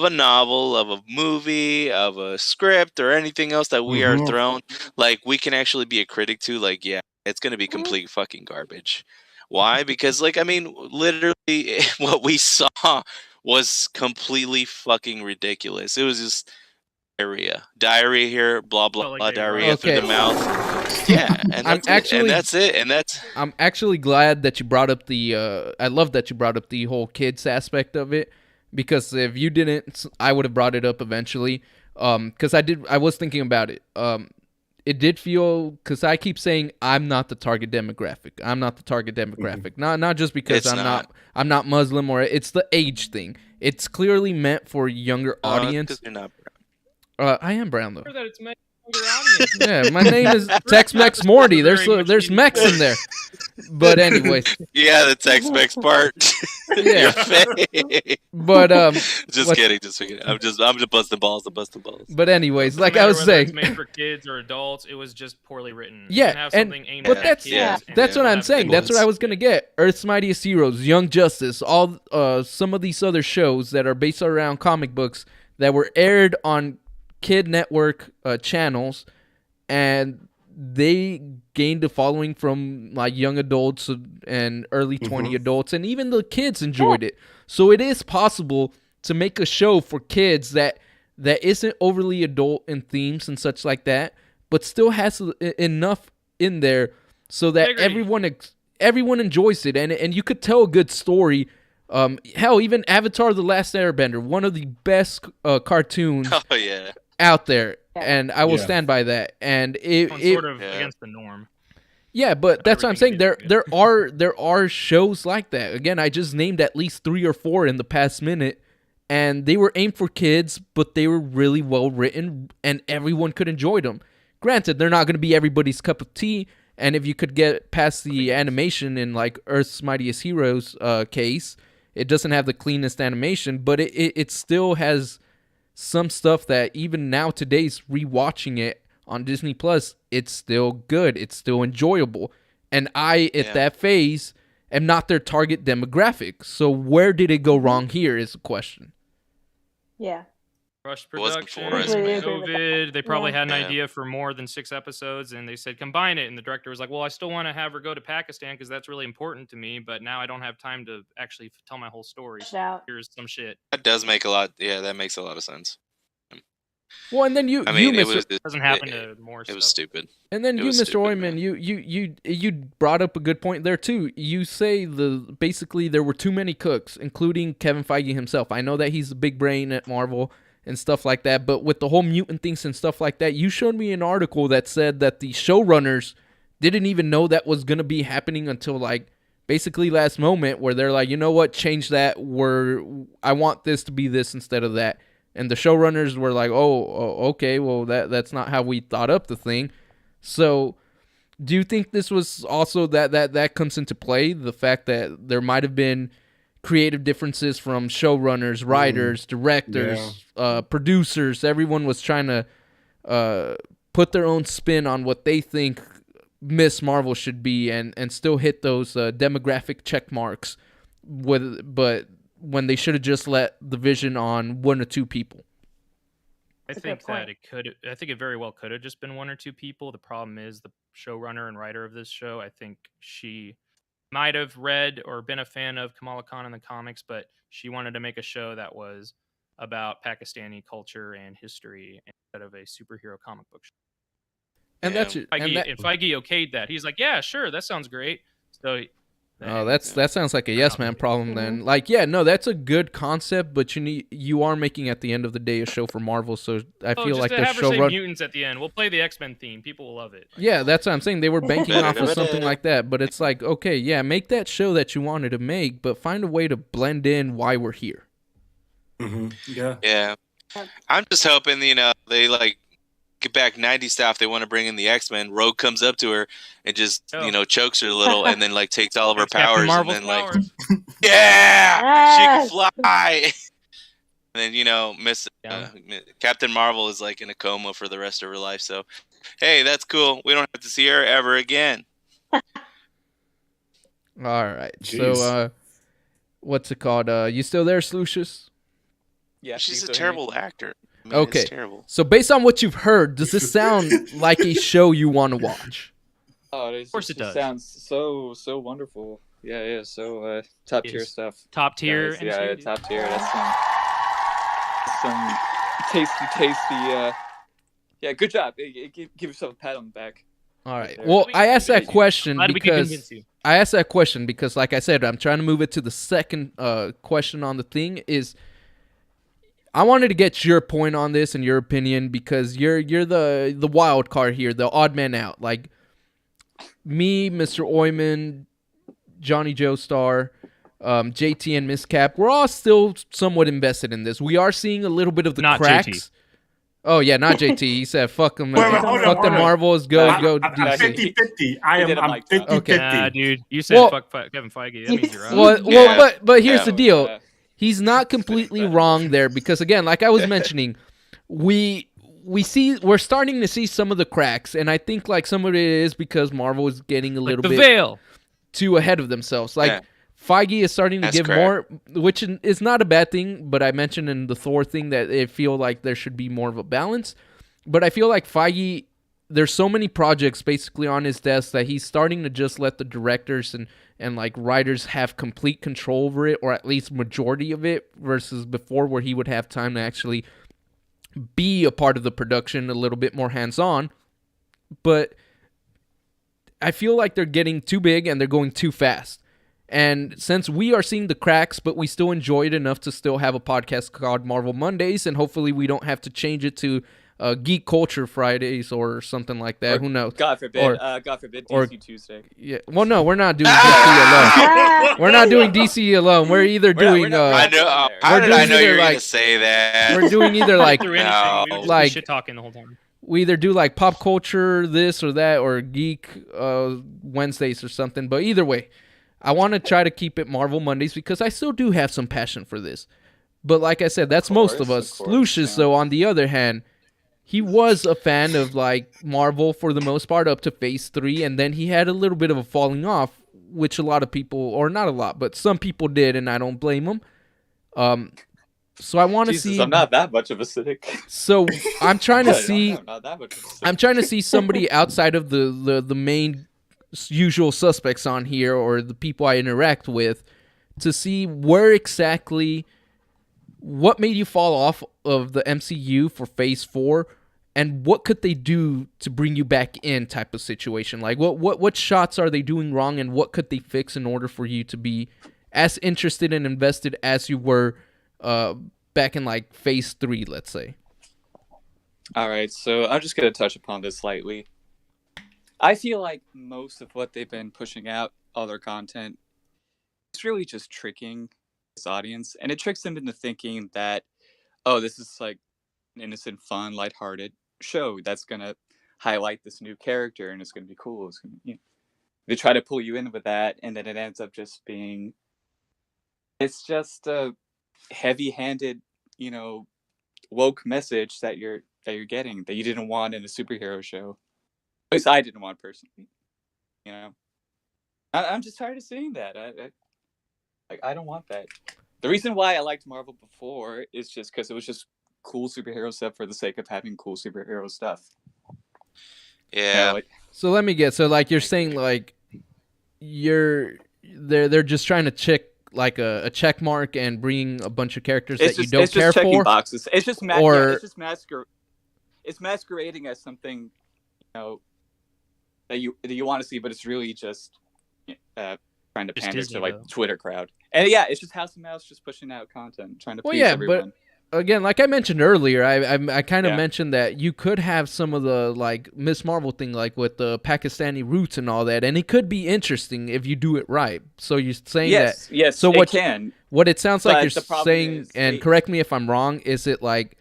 a novel, of a movie, of a script or anything else that we are thrown, like we can actually be a critic to, like, yeah, it's gonna be complete fucking garbage. Why? Because like I mean literally what we saw was completely fucking ridiculous. It was just diarrhea here, blah blah Felt like blah, they were- diarrhea through the Okay. mouth. Yeah, and I'm that's actually- and that's it, and that's I'm actually glad that you brought up the. I love that you brought up the whole kids aspect of it, because if you didn't, I would have brought it up eventually. Because I was thinking about it. It did feel, because I keep saying I'm not the target demographic. I'm not the target demographic. Not just because It's I'm not Muslim, or it's the age thing. It's clearly meant for a younger audience. 'cause you're not brown. I am brown though. Sure that it's meant for your audience. Yeah, my name is Tex-Mex Morty. There's Mex in there. But anyways, Yeah, the Tex-Mex part. Yeah. Your face. but Just what- kidding. I'm just busting balls. I'm busting balls. but anyways, Doesn't like I matter was whether saying, it's made for kids or adults. It was just poorly written. You Yeah, can have and- something aimed but at that's kids Yeah. and that's still what I'm have saying. good That's what ones. I was gonna get. Earth's Mightiest Heroes, Young Justice, all some of these other shows that are based around comic books that were aired on kid network channels, and they gained a following from like young adults and early 20 adults, and even the kids enjoyed it. So it is possible to make a show for kids that isn't overly adult in themes and such like that, but still has enough in there so that Integrity. everyone enjoys it, and you could tell a good story. Hell, even Avatar: The Last Airbender, one of the best cartoons Oh yeah. out there, Yeah. and I will Yeah. stand by that. And it Sort of Yeah. against the norm. yeah, but that's what I'm saying. everything There is good. there are shows like that. Again, I just named at least 3 or 4 in the past minute, and they were aimed for kids, but they were really well written, and everyone could enjoy them. Granted, they're not going to be everybody's cup of tea, and if you could get past the animation in like Earth's Mightiest Heroes case, it doesn't have the cleanest animation, but it still has some stuff that even now today's rewatching it on Disney Plus, it's still good. It's still enjoyable. And I, at Yeah. that phase, am not their target demographic. So where did it go wrong here is the question. Yeah. Rushed It wasn't production, for us, Completely man. agree with that. COVID. They probably Yeah. had an Yeah. idea for more than 6 episodes, and they said combine it. And the director was like, "Well, I still want to have her go to Pakistan because that's really important to me, but now I don't have time to actually tell my whole story. Flushed So out. here's some shit." That does make a lot. Yeah, that makes a lot of sense. Well, and then you I mean, it Mr. was Doesn't happen to more it stuff. was stupid. And then It you, was Mr. stupid, Oyman, man. you brought up a good point there too. You say basically there were too many cooks, including Kevin Feige himself. I know that he's a big brain at Marvel and stuff like that, but with the whole mutant things and stuff like that, you showed me an article that said that the showrunners didn't even know that was gonna be happening until like basically last moment, where they're like, you know what, change that. I want this to be this instead of that. And the showrunners were like, okay, well, that's not how we thought up the thing. So, do you think this was also that comes into play? The fact that there might have been creative differences from showrunners, writers, directors, producers. Everyone was trying to put their own spin on what they think Miss Marvel should be, and still hit those demographic check marks. But when they should have just let the vision on 1 or 2 people. I That's a think good point. that it could. I think it very well could have just been 1 or 2 people. The problem is the showrunner and writer of this show. I think she might have read or been a fan of Kamala Khan in the comics, but she wanted to make a show that was about Pakistani culture and history instead of a superhero comic book show. And Yeah. that's it. Feige, And that, and Feige okayed that. He's like, "Yeah, sure, that sounds great." So, oh, that sounds like a yes man problem then. Like, yeah, no, that's a good concept, but you are making at the end of the day a show for Marvel, so I feel just like to the have her say showrunner. mutants at the end. We'll play the X-Men theme. People will love it. Yeah, that's what I'm saying. They were banking off of something like that, but it's like, okay, yeah, make that show that you wanted to make, but find a way to blend in why we're here. Yeah. Yeah. I'm just hoping, they like get back 90s stuff. They want to bring in the X-Men. Rogue comes up to her and just, Oh. chokes her a little and then like takes all of her It's Captain powers and Marvel's then like, powers. yeah, she can Yes. fly. And then, Yeah. Captain Marvel is like in a coma for the rest of her life. So, hey, that's cool. We don't have to see her ever again. All right. Jeez. So, what's it called? You still there, Slucius? Yeah, She's you a still hear me? terrible actor. I mean, Okay. It's terrible. So, based on what you've heard, does this sound like a show you want to watch? Oh, Of course it does. Sounds so wonderful. Yeah. So top tier Is stuff. Top tier. Guys. Yeah, MCU, dude. top tier. That's some tasty. Yeah, good job. Give yourself a pat on the back. All right. There. Well, I asked that question Glad we could because convince you. I asked that question because, like I said, I'm trying to move it to the second question on the thing. Is I wanted to get your point on this and your opinion because you're the wild card here, the odd man out. Like me, Mr. Oyman, Johnny Joestar, JT, and Miss Cap. We're all still somewhat invested in this. We are seeing a little bit of the Not cracks. JT. Oh yeah, not JT. He said, "Fuck them, Wait, hold on, fuck the hold on. Marvels, go I'm DC." 50-50. He did a I'm mic drop. 50-50. Okay. Nah, dude, you said Well- fuck Kevin Feige. That means you're out. Well, Yeah. but here's Yeah. the deal. Uh, He's not completely wrong there because again, like I was mentioning, we're starting to see some of the cracks, and I think like some of it is because Marvel is getting a Like little the bit veil. too ahead of themselves. Like Yeah. Feige is starting to That's give correct. more, which is not a bad thing. But I mentioned in the Thor thing that I feel like there should be more of a balance. But I feel like Feige, there's so many projects basically on his desk that he's starting to just let the directors and like writers have complete control over it, or at least majority of it, versus before where he would have time to actually be a part of the production, a little bit more hands-on. But I feel like they're getting too big and they're going too fast. And since we are seeing the cracks, but we still enjoy it enough to still have a podcast called Marvel Mondays, and hopefully we don't have to change it to Geek Culture Fridays or something like that. Or Who knows? God forbid. Or- God forbid. or- DC Tuesday. Yeah. Well, no, we're not doing DC alone. Ah, We're not doing DC alone. We're either doing we're not- I know. We're How did doing I know either, you were like- gonna say that? we're doing either like Through anything. We were just like- shit talking the whole time. we either do like pop culture, this or that, or geek Wednesdays or something. But either way, I want to try to keep it Marvel Mondays because I still do have some passion for this. But like I said, that's most of us. course, Lucius, yeah. though, on the other hand, he was a fan of like Marvel for the most part up to Phase 3, and then he had a little bit of a falling off, which a lot of people, or not a lot, but some people did, and I don't blame them. So I want to Jesus, see. I'm not that much of a cynic. So I'm trying to No, see. I'm not that much of a cynic. I'm trying to see somebody outside of the main usual suspects on here or the people I interact with to see where exactly what made you fall off of the MCU for Phase 4 and what could they do to bring you back in type of situation. Like what shots are they doing wrong and what could they fix in order for you to be as interested and invested as you were back in like Phase 3, let's say. All right, so I'm just going to touch upon this lightly. I feel like most of what they've been pushing out, all their content, it's really just tricking this audience. And it tricks them into thinking that, oh, this is like an innocent, fun, lighthearted show that's going to highlight this new character and it's going to be cool. It's gonna, they try to pull you in with that, and then it ends up just being, it's just a heavy-handed, woke message that you're getting that you didn't want in a superhero show. At least I didn't want personally. I'm just tired of seeing that. I don't want that. The reason why I liked Marvel before is just because it was just cool superhero stuff for the sake of having cool superhero stuff. Yeah. So let me get. So like you're saying like they're just trying to check like a check mark and bring a bunch of characters that you don't care checking for. Boxes. It's just it's masquerading as something that you want to see, but it's really just trying to Just pander Disney, to like though. Twitter crowd. And yeah, it's just House of Mouse just pushing out content, trying to Well, please yeah, everyone. but again, like I mentioned earlier, I kind of Yeah. mentioned that you could have some of the like Miss Marvel thing, like with the Pakistani roots and all that, and it could be interesting if you do it right. So you're saying that. Yes. So it what can. What it sounds like But you're the problem saying, is and they- correct me if I'm wrong, is it like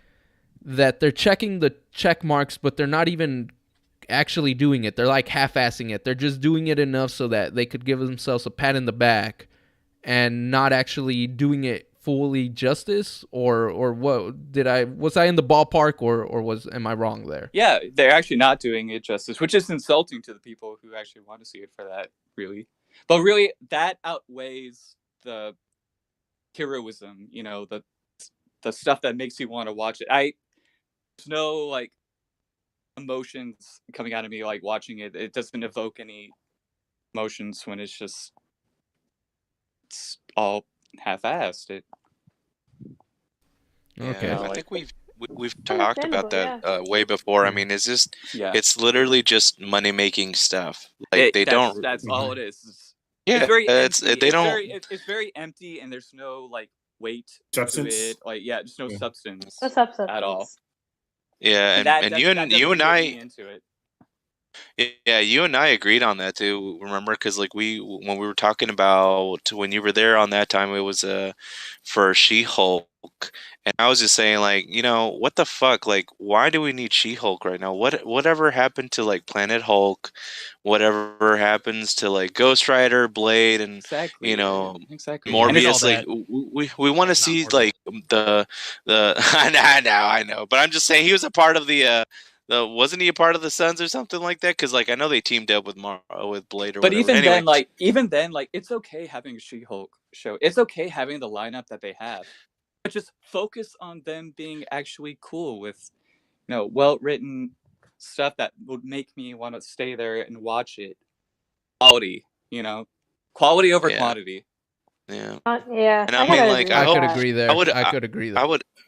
that they're checking the check marks, but they're not even actually doing it. They're like half-assing it. They're just doing it enough so that they could give themselves a pat in the back and not actually doing it fully justice, or what? Was I in the ballpark, or am I wrong there? Yeah, they're actually not doing it justice, which is insulting to the people who actually want to see it for that, really. But really, that outweighs the heroism, the stuff that makes you want to watch it. There's no like emotions coming out of me like watching it. It doesn't evoke any emotions when it's all half-assed. Okay. Yeah, I think we've talked about that Understandable, way before. I mean, Yeah, it's literally just money making stuff. Like they don't. That's all it is. Yeah, It's very it's empty. they It's don't. it's very empty, and there's no like weight Substance. to it. Like just no Yeah. substance What's up, at all. Yeah, and That you and doesn't you and get I. me into it. Yeah, you and I agreed on that too. Remember, because like when we were talking about when you were there on that time, it was for She-Hulk, and I was just saying like, what the fuck? Like, why do we need She-Hulk right now? Whatever happened to like Planet Hulk? Whatever happens to like Ghost Rider, Blade, and Exactly. Exactly. And it's all Morbius? Like that. we want to Not see Morbius. like the I know, but I'm just saying he was a part of the. Wasn't he a part of the Suns or something like that? Because like I know they teamed up with with Blade or But whatever. even then, it's okay having a She-Hulk show. It's okay having the lineup that they have. But just focus on them being actually cool with, well-written stuff that would make me want to stay there and watch it. Quality, quality over Yeah. quantity. Yeah, Yeah, And I mean, like, agree I with I could that. agree there. I could agree there.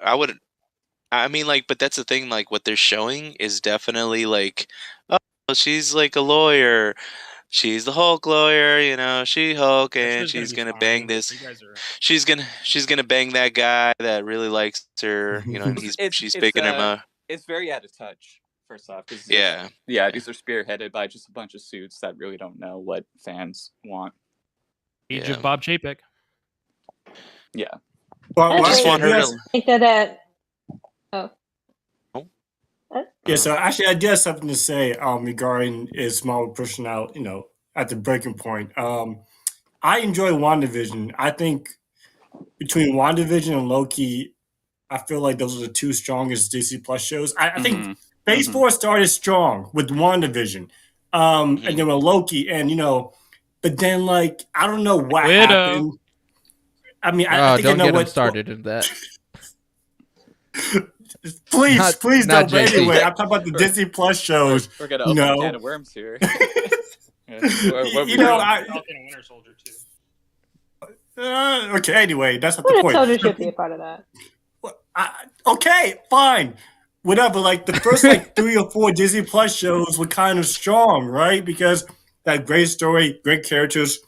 I would. I mean, like, but that's the thing. Like, what they're showing is definitely like, oh, she's like a lawyer. She's the Hulk lawyer, She Hulk, That and show's gonna she's be gonna fine. bang this. You guys are. She's gonna bang that guy that really likes her, and she's picking him up. It's very out of touch. First off, 'cause Yeah, these are spearheaded by just a bunch of suits that really don't know what fans want. Age Yeah. of Bob Chapek. Yeah. Well, I just actually, want her yes. to. think that. Yeah, so actually, I did have something to say regarding is Marvel pushing out, at the breaking point. I enjoy WandaVision. I think between WandaVision and Loki, I feel like those are the two strongest DC Plus shows. I think Mhm. Phase Mhm. 4 started strong with WandaVision, and then with Loki, and but then like I don't know what Widow. happened. I mean, I think I don't know get what them started in that. Please, Not- please not don't. But JT. anyway, I'm talking about the Disney Plus shows. We're gonna You open a know, can of worms here. Yeah, what we you know, doing? Falcon and Winter Soldier too. okay. Anyway, that's not the Winter point. Soldier should be a part of that. Okay, fine, whatever. Like the first like 3 or 4 Disney Plus shows were kind of strong, right? Because that great story, great characters,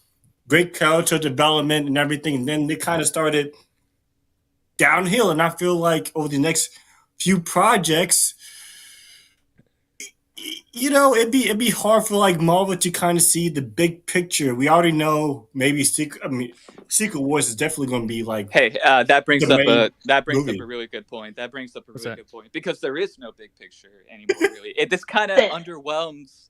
great character development, and everything. And then they kind of started downhill. And I feel like over the next few projects, you know, it'd be hard for like Marvel to kind of see the big picture. We already know maybe Secret Wars is definitely going to be like Hey, that brings the up main a movie. really good point. That brings up a What's really that? good point because there is no big picture anymore. Really, this kind of underwhelms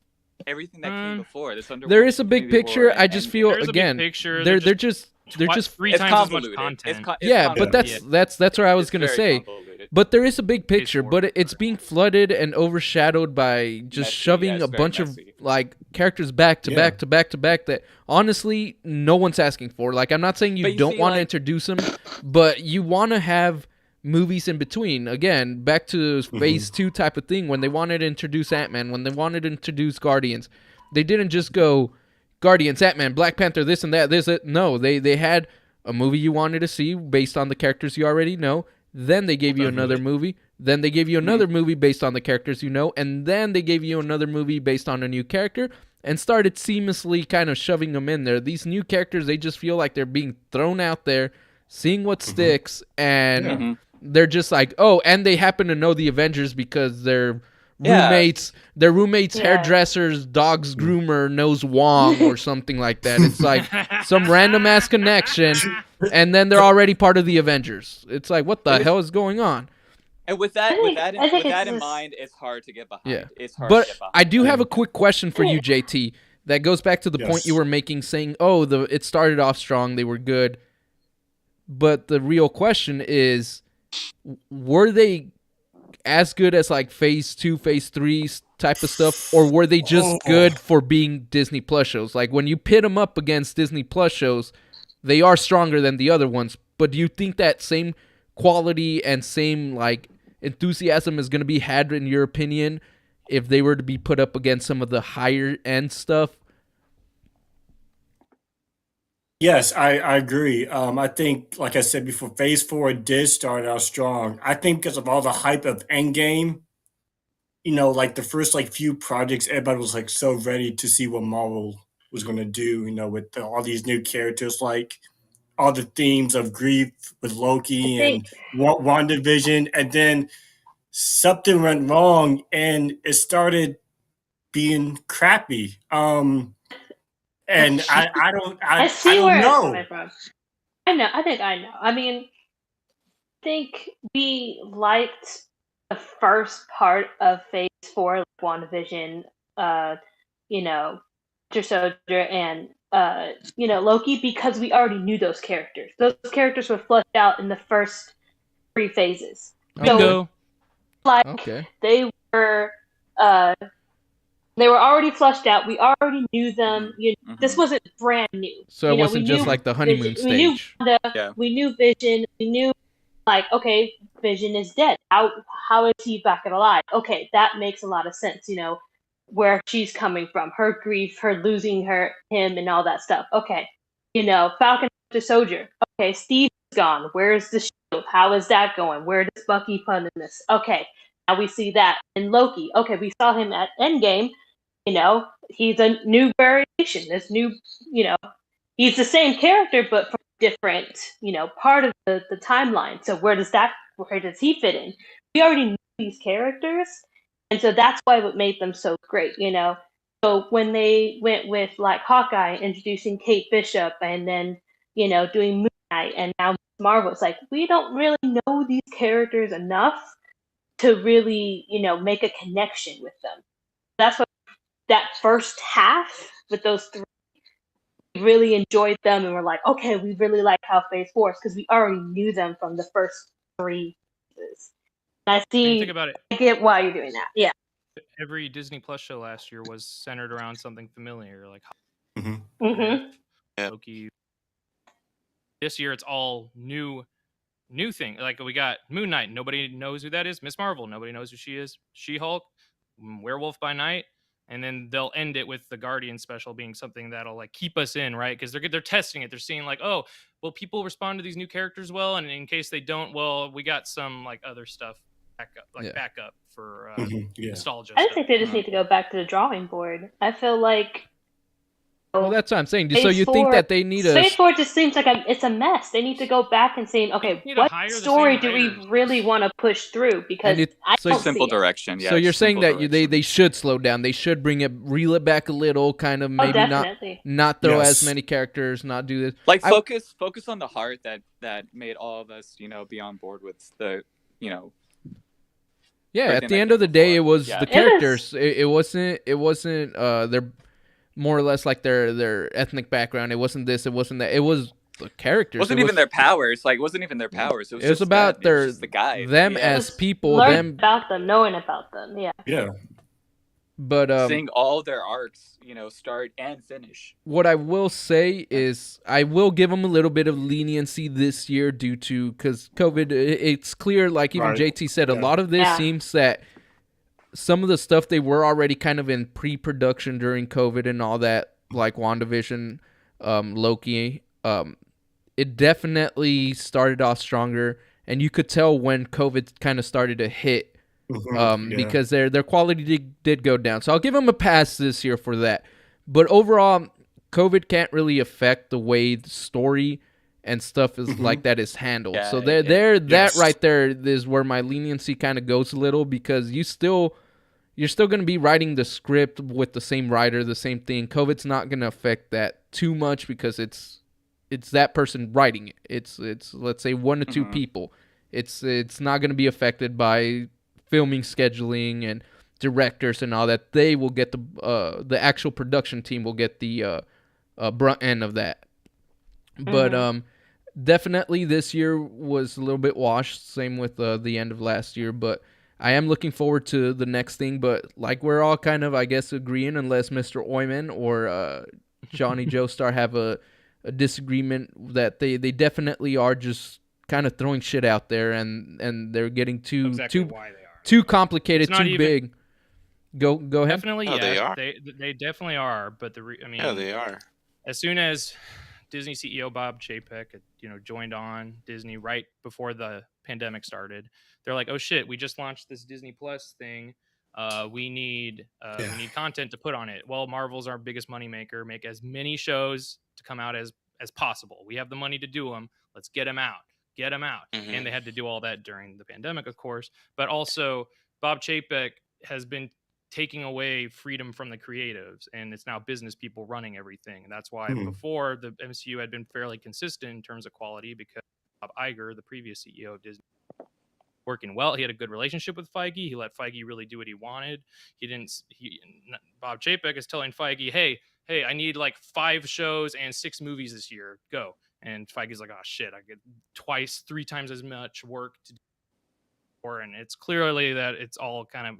everything that came before. There is a big picture. I just feel There's a big again picture, they're they're just three it's times as much convoluted. content. yeah, but convoluted. that's what I was It's gonna very say. convoluted. But there is a big Phase picture, 4. but it's being flooded and overshadowed by just Messy, shoving yeah, a it's very bunch messy. of like characters back to Yeah. back to back to back that honestly no one's asking for. Like I'm not saying you But you don't see, want to like- introduce them, but you want to have movies in between. Again, back to Phase 2 type of thing when they wanted to introduce Ant-Man, when they wanted to introduce Guardians. They didn't just go Guardians, Ant-Man, Black Panther, this and that, this. No, they had a movie you wanted to see based on the characters you already know. Then they gave you another movie. Then they gave you another movie based on the characters you know. And then they gave you another movie based on a new character and started seamlessly kind of shoving them in there. These new characters, they just feel like they're being thrown out there, seeing what sticks, and they're just like, oh, and they happen to know the Avengers because they're roommates, their roommates' hairdresser's dog's groomer knows Wong or something like that. It's like some random ass connection, and then they're already part of the Avengers. It's like, what the hell is going on? And with that, I think it's in just- mind, it's hard to get behind. Yeah, It's hard to but get behind. I do have a quick question for you, JT. That goes back to the point you were making, saying, "Oh, it started off strong, they were good." But the real question is, were they as good as like Phase 2, Phase 3 type of stuff, or were they just good for being Disney Plus shows? Like when you pit them up against Disney Plus shows, they are stronger than the other ones. But do you think that same quality and same like enthusiasm is going to be had, in your opinion, if they were to be put up against some of the higher end stuff? Yes, I agree. I think, like I said before, Phase 4 did start out strong. I think because of all the hype of Endgame, you know, like the first like few projects, everybody was like so ready to see what Marvel was going to do, you know, with all these new characters, like all the themes of grief with Loki and WandaVision. And then something went wrong and it started being crappy. And I see don't where it's know. coming from. I think I know. I mean, I think we liked the first part of Phase 4, like WandaVision, you know, Winter Soldier, and you know, Loki, because we already knew those characters. Those characters were fleshed out in the first 3 phases. Bingo. Like Okay. they were already fleshed out. We already knew them. This wasn't brand new. So it You know, wasn't we just knew like the honeymoon Vision, we knew stage. Wanda, we knew Vision. We knew, like, okay, Vision is dead. How is he back alive? Okay, that makes a lot of sense. You know, where she's coming from, her grief, her losing him, and all that stuff. Okay, you know, Falcon the Soldier. Okay, Steve's gone. Where's the shield? How is that going? Where does Bucky put in this? Okay, now we see that. And Loki. Okay, we saw him at Endgame. You know, he's a new variation. This new, you know, he's the same character, but from a different, you know, part of the timeline. So where does he fit in? We already knew these characters, and so that's why what made them so great, you know. So when they went with like Hawkeye, introducing Kate Bishop, and then, you know, doing Moon Knight, and now Marvel, it's like we don't really know these characters enough to really, you know, make a connection with them. That's what that first half with those 3, we really enjoyed them, and we're like, okay, we really like how Phase 4 is because we already knew them from the first 3 phases. And I see. Think about it. I get why you're doing that. Yeah. Every Disney Plus show last year was centered around something familiar, like Mm-hmm. Loki. This year, it's all new new thing. Like we got Moon Knight, nobody knows who that is. Miss Marvel, nobody knows who she is. She-Hulk, Werewolf by Night, and then they'll end it with the Guardian special being something that'll like keep us in, right? Because they're testing it. They're seeing like, oh, will people respond to these new characters well? And in case they don't, well, we got some like other stuff backup for Yeah. nostalgia. I stuff. think they just need to go back to the drawing board. I feel like Well, that's what I'm saying. Phase So you think 4 that they need a Phase 4 just seems like it's a mess. They need to go back and say, okay, need to what hire the story same do we writers. really want to push through? Because And I so don't Simple see it. direction. Yeah. so you're saying simple that they should slow down. They should reel it back a little, kind of Oh, maybe definitely. not throw Yes. as many characters, not do this. like I- focus on the heart that made all of us, be on board with the, Yeah, everything at the that end of the came day, before. it was Yeah. the It characters. It wasn't their more or less like their ethnic background. It wasn't this. It wasn't that. It was the characters. It wasn't It even their powers. Like, it wasn't even their powers. It was just about them. It was just the guy. them Yeah. as people. Learn Them, about them, knowing about them. Yeah. Yeah. but seeing all their arcs, start and finish. what I will say is I will give them a little bit of leniency this year due to because COVID. It's clear, like even Right. JT said, a Yeah. lot of this Yeah. seems that some of the stuff they were already kind of in pre-production during COVID and all that, like WandaVision, Loki. It definitely started off stronger, and you could tell when COVID kind of started to hit. Yeah. Because their quality did go down. So I'll give them a pass this year for that. But overall, COVID can't really affect the way the story and stuff is like that is handled. Yeah, So yeah. that Yes. right there is where my leniency kind of goes a little because you're still going to be writing the script with the same writer, the same thing. COVID's not going to affect that too much because it's that person writing it. It's let's say 1 to 2 people. It's not going to be affected by filming scheduling and directors and all that. They will get the actual production team will get the brunt end of that. But definitely this year was a little bit washed. Same with the end of last year. But I am looking forward to the next thing. But like we're all kind of, I guess, agreeing, unless Mr. Oyman or Johnny Joestar have a disagreement that they definitely are just kind of throwing shit out there and they're getting too why they are. too complicated, It's not too even- big. Go ahead. Definitely, Oh, yes. they are. They definitely are. But Yeah, they are. as soon as Disney CEO Bob Chapek, joined on Disney right before the pandemic started, they're like, "Oh shit, we just launched this Disney Plus thing. We need content to put on it." Well, Marvel's our biggest moneymaker. Make as many shows to come out as possible. We have the money to do them. Let's get them out. Mhm. And they had to do all that during the pandemic, of course. But also, Bob Chapek has been taking away freedom from the creatives, and it's now business people running everything. And that's why before the MCU had been fairly consistent in terms of quality because Bob Iger, the previous CEO of Disney, working well. He had a good relationship with Feige. He let Feige really do what he wanted. Bob Chapek is telling Feige, hey, I need like 5 shows and 6 movies this year. Go. And Feige's like, oh shit, I get 3 times as much work to do. And it's clearly that it's all kind of,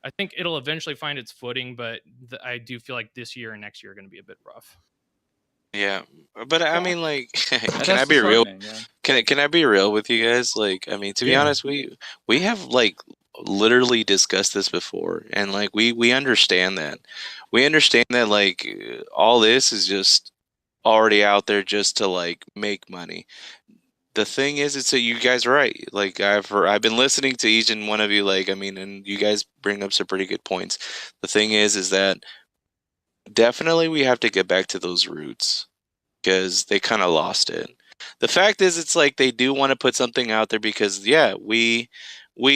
I think it'll eventually find its footing, but I do feel like this year and next year are going to be a bit rough. Yeah, but I mean, like, can That's I be real? disheartening, yeah. Can I be real with you guys? Like, I mean, to be Yeah. honest, we have like literally discussed this before, and like we understand that. We understand that like all this is just already out there just to like make money. The thing is, it's that you guys are right. Like I've been listening to each and one of you. Like, I mean, and you guys bring up some pretty good points. The thing is that definitely we have to get back to those roots because they kind of lost it. The fact is, it's like they do want to put something out there because yeah, we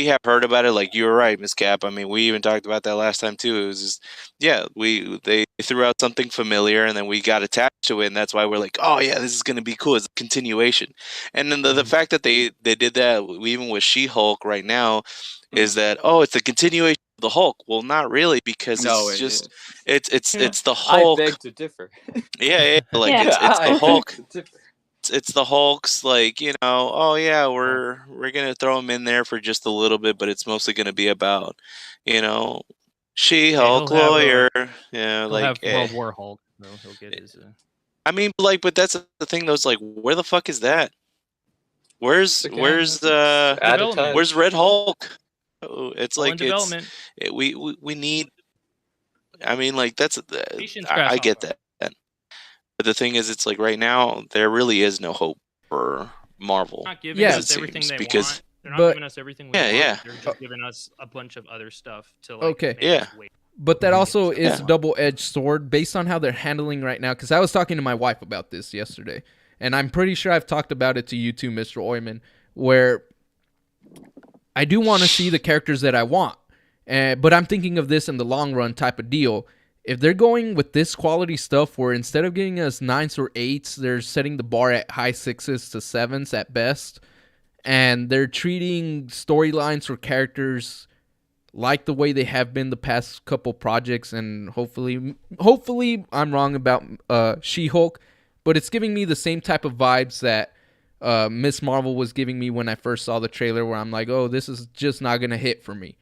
have heard about it. Like you were right, Miss Cap. I mean, we even talked about that last time too. It was just yeah, they threw out something familiar and then we got attached to it, and that's why we're like, oh yeah, this is gonna be cool. It's a continuation. And then the fact that they did that even with She-Hulk right now is that it's a continuation of the Hulk. Well, not really because No, it's it just is. it's the I Hulk. beg to differ. Yeah, like Yeah. it's I the beg Hulk. to differ. It's the Hulk's like, oh yeah, we're gonna throw him in there for just a little bit, but it's mostly gonna be about, She-Hulk he'll have, lawyer. Yeah, He'll like have World War Hulk, though. He'll get his. I mean, like, but that's the thing though, is like, where the fuck is that? Where's Again, where's out of Development. touch. where's Red Hulk? Oh, it's All in like it's development. we need. I mean, like that's Patience, I get Grasshopper. that. But the thing is, it's like right now there really is no hope for Marvel. Not giving Yeah. us it everything seems, they because want. They're not But- giving us everything we Yeah, want. yeah. They're just giving us a bunch of other stuff to like. Okay. make us Yeah. wait. But that also is Yeah. a double-edged sword based on how they're handling right now. Because I was talking to my wife about this yesterday, and I'm pretty sure I've talked about it to you too, Mr. Oyman, where I do want to see the characters that I want, but I'm thinking of this in the long run type of deal. If they're going with this quality stuff, where instead of giving us 9s or 8s, they're setting the bar at high 6s to 7s at best, and they're treating storylines or characters like the way they have been the past couple projects, and hopefully I'm wrong about She-Hulk, but it's giving me the same type of vibes that Miss Marvel was giving me when I first saw the trailer, where I'm like, oh, this is just not gonna hit for me.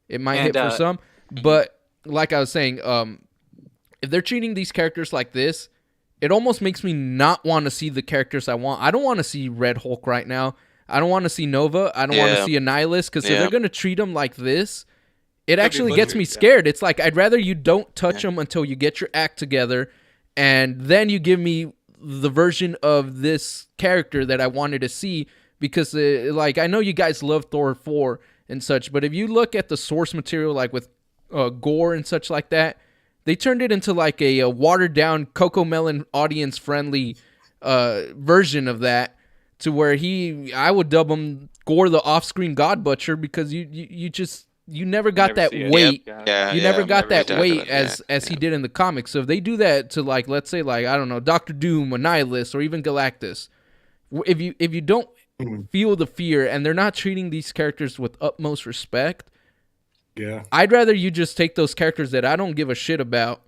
It might hit for some, but like I was saying, if they're treating these characters like this, it almost makes me not want to see the characters I want. I don't want to see Red Hulk right now. I don't want to see Nova. I don't want to Yeah. see Annihilus, because if Yeah. they're gonna treat them like this, it be actually gets me butchered, yeah. scared. It's like I'd rather you don't touch them until you get your act together, and then you give me the version of this character that I wanted to see. Because like, I know you guys love Thor 4 and such, but if you look at the source material, like with Gore and such like that, they turned it into like a watered down Coco Melon audience friendly version of that, to where I would dub him Gore the off-screen God Butcher, because you never got Never that see it. weight. Yeah, You yeah, never I'm got that talking weight about as he did in the comics. So if they do that to, like, let's say, like, I don't know, Doctor Doom, Annihilus, or even Galactus, if you don't feel the fear, and they're not treating these characters with utmost respect, Yeah. I'd rather you just take those characters that I don't give a shit about,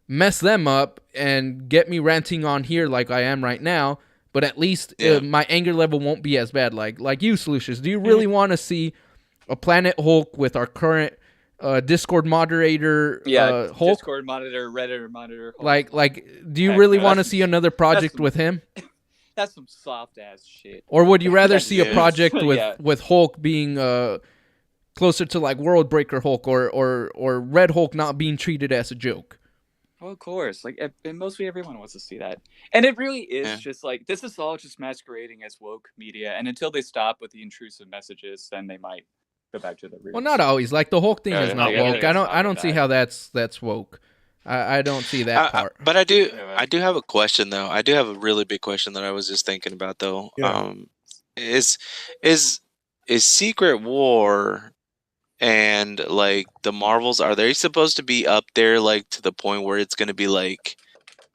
mess them up, and get me ranting on here like I am right now. But at least Yeah. my anger level won't be as bad. Like you, Lucius, do you really want to see a Planet Hulk with our current Discord moderator Hulk? Discord monitor, Reddit monitor. Hulk. Like, do you Heck really no, want to that's- see another project some- with him? That's some soft ass shit. Or would you rather That's see a it. project with, Yeah. with Hulk being closer to like World Breaker Hulk, or Red Hulk not being treated as a joke? Well, of course, like and mostly everyone wants to see that, and it really is Yeah. just like this is all just masquerading as woke media, and until they stop with the intrusive messages, then they might go back to the roots. Well, not always. Like the Hulk thing Yeah, is yeah, not yeah, woke. yeah, I don't it's see not how that's woke. I don't see that part. But I do Yeah. I do have a question though. I do have a really big question that I was just thinking about though. Yeah. Is Secret War and like the Marvels, are they supposed to be up there like to the point where it's going to be like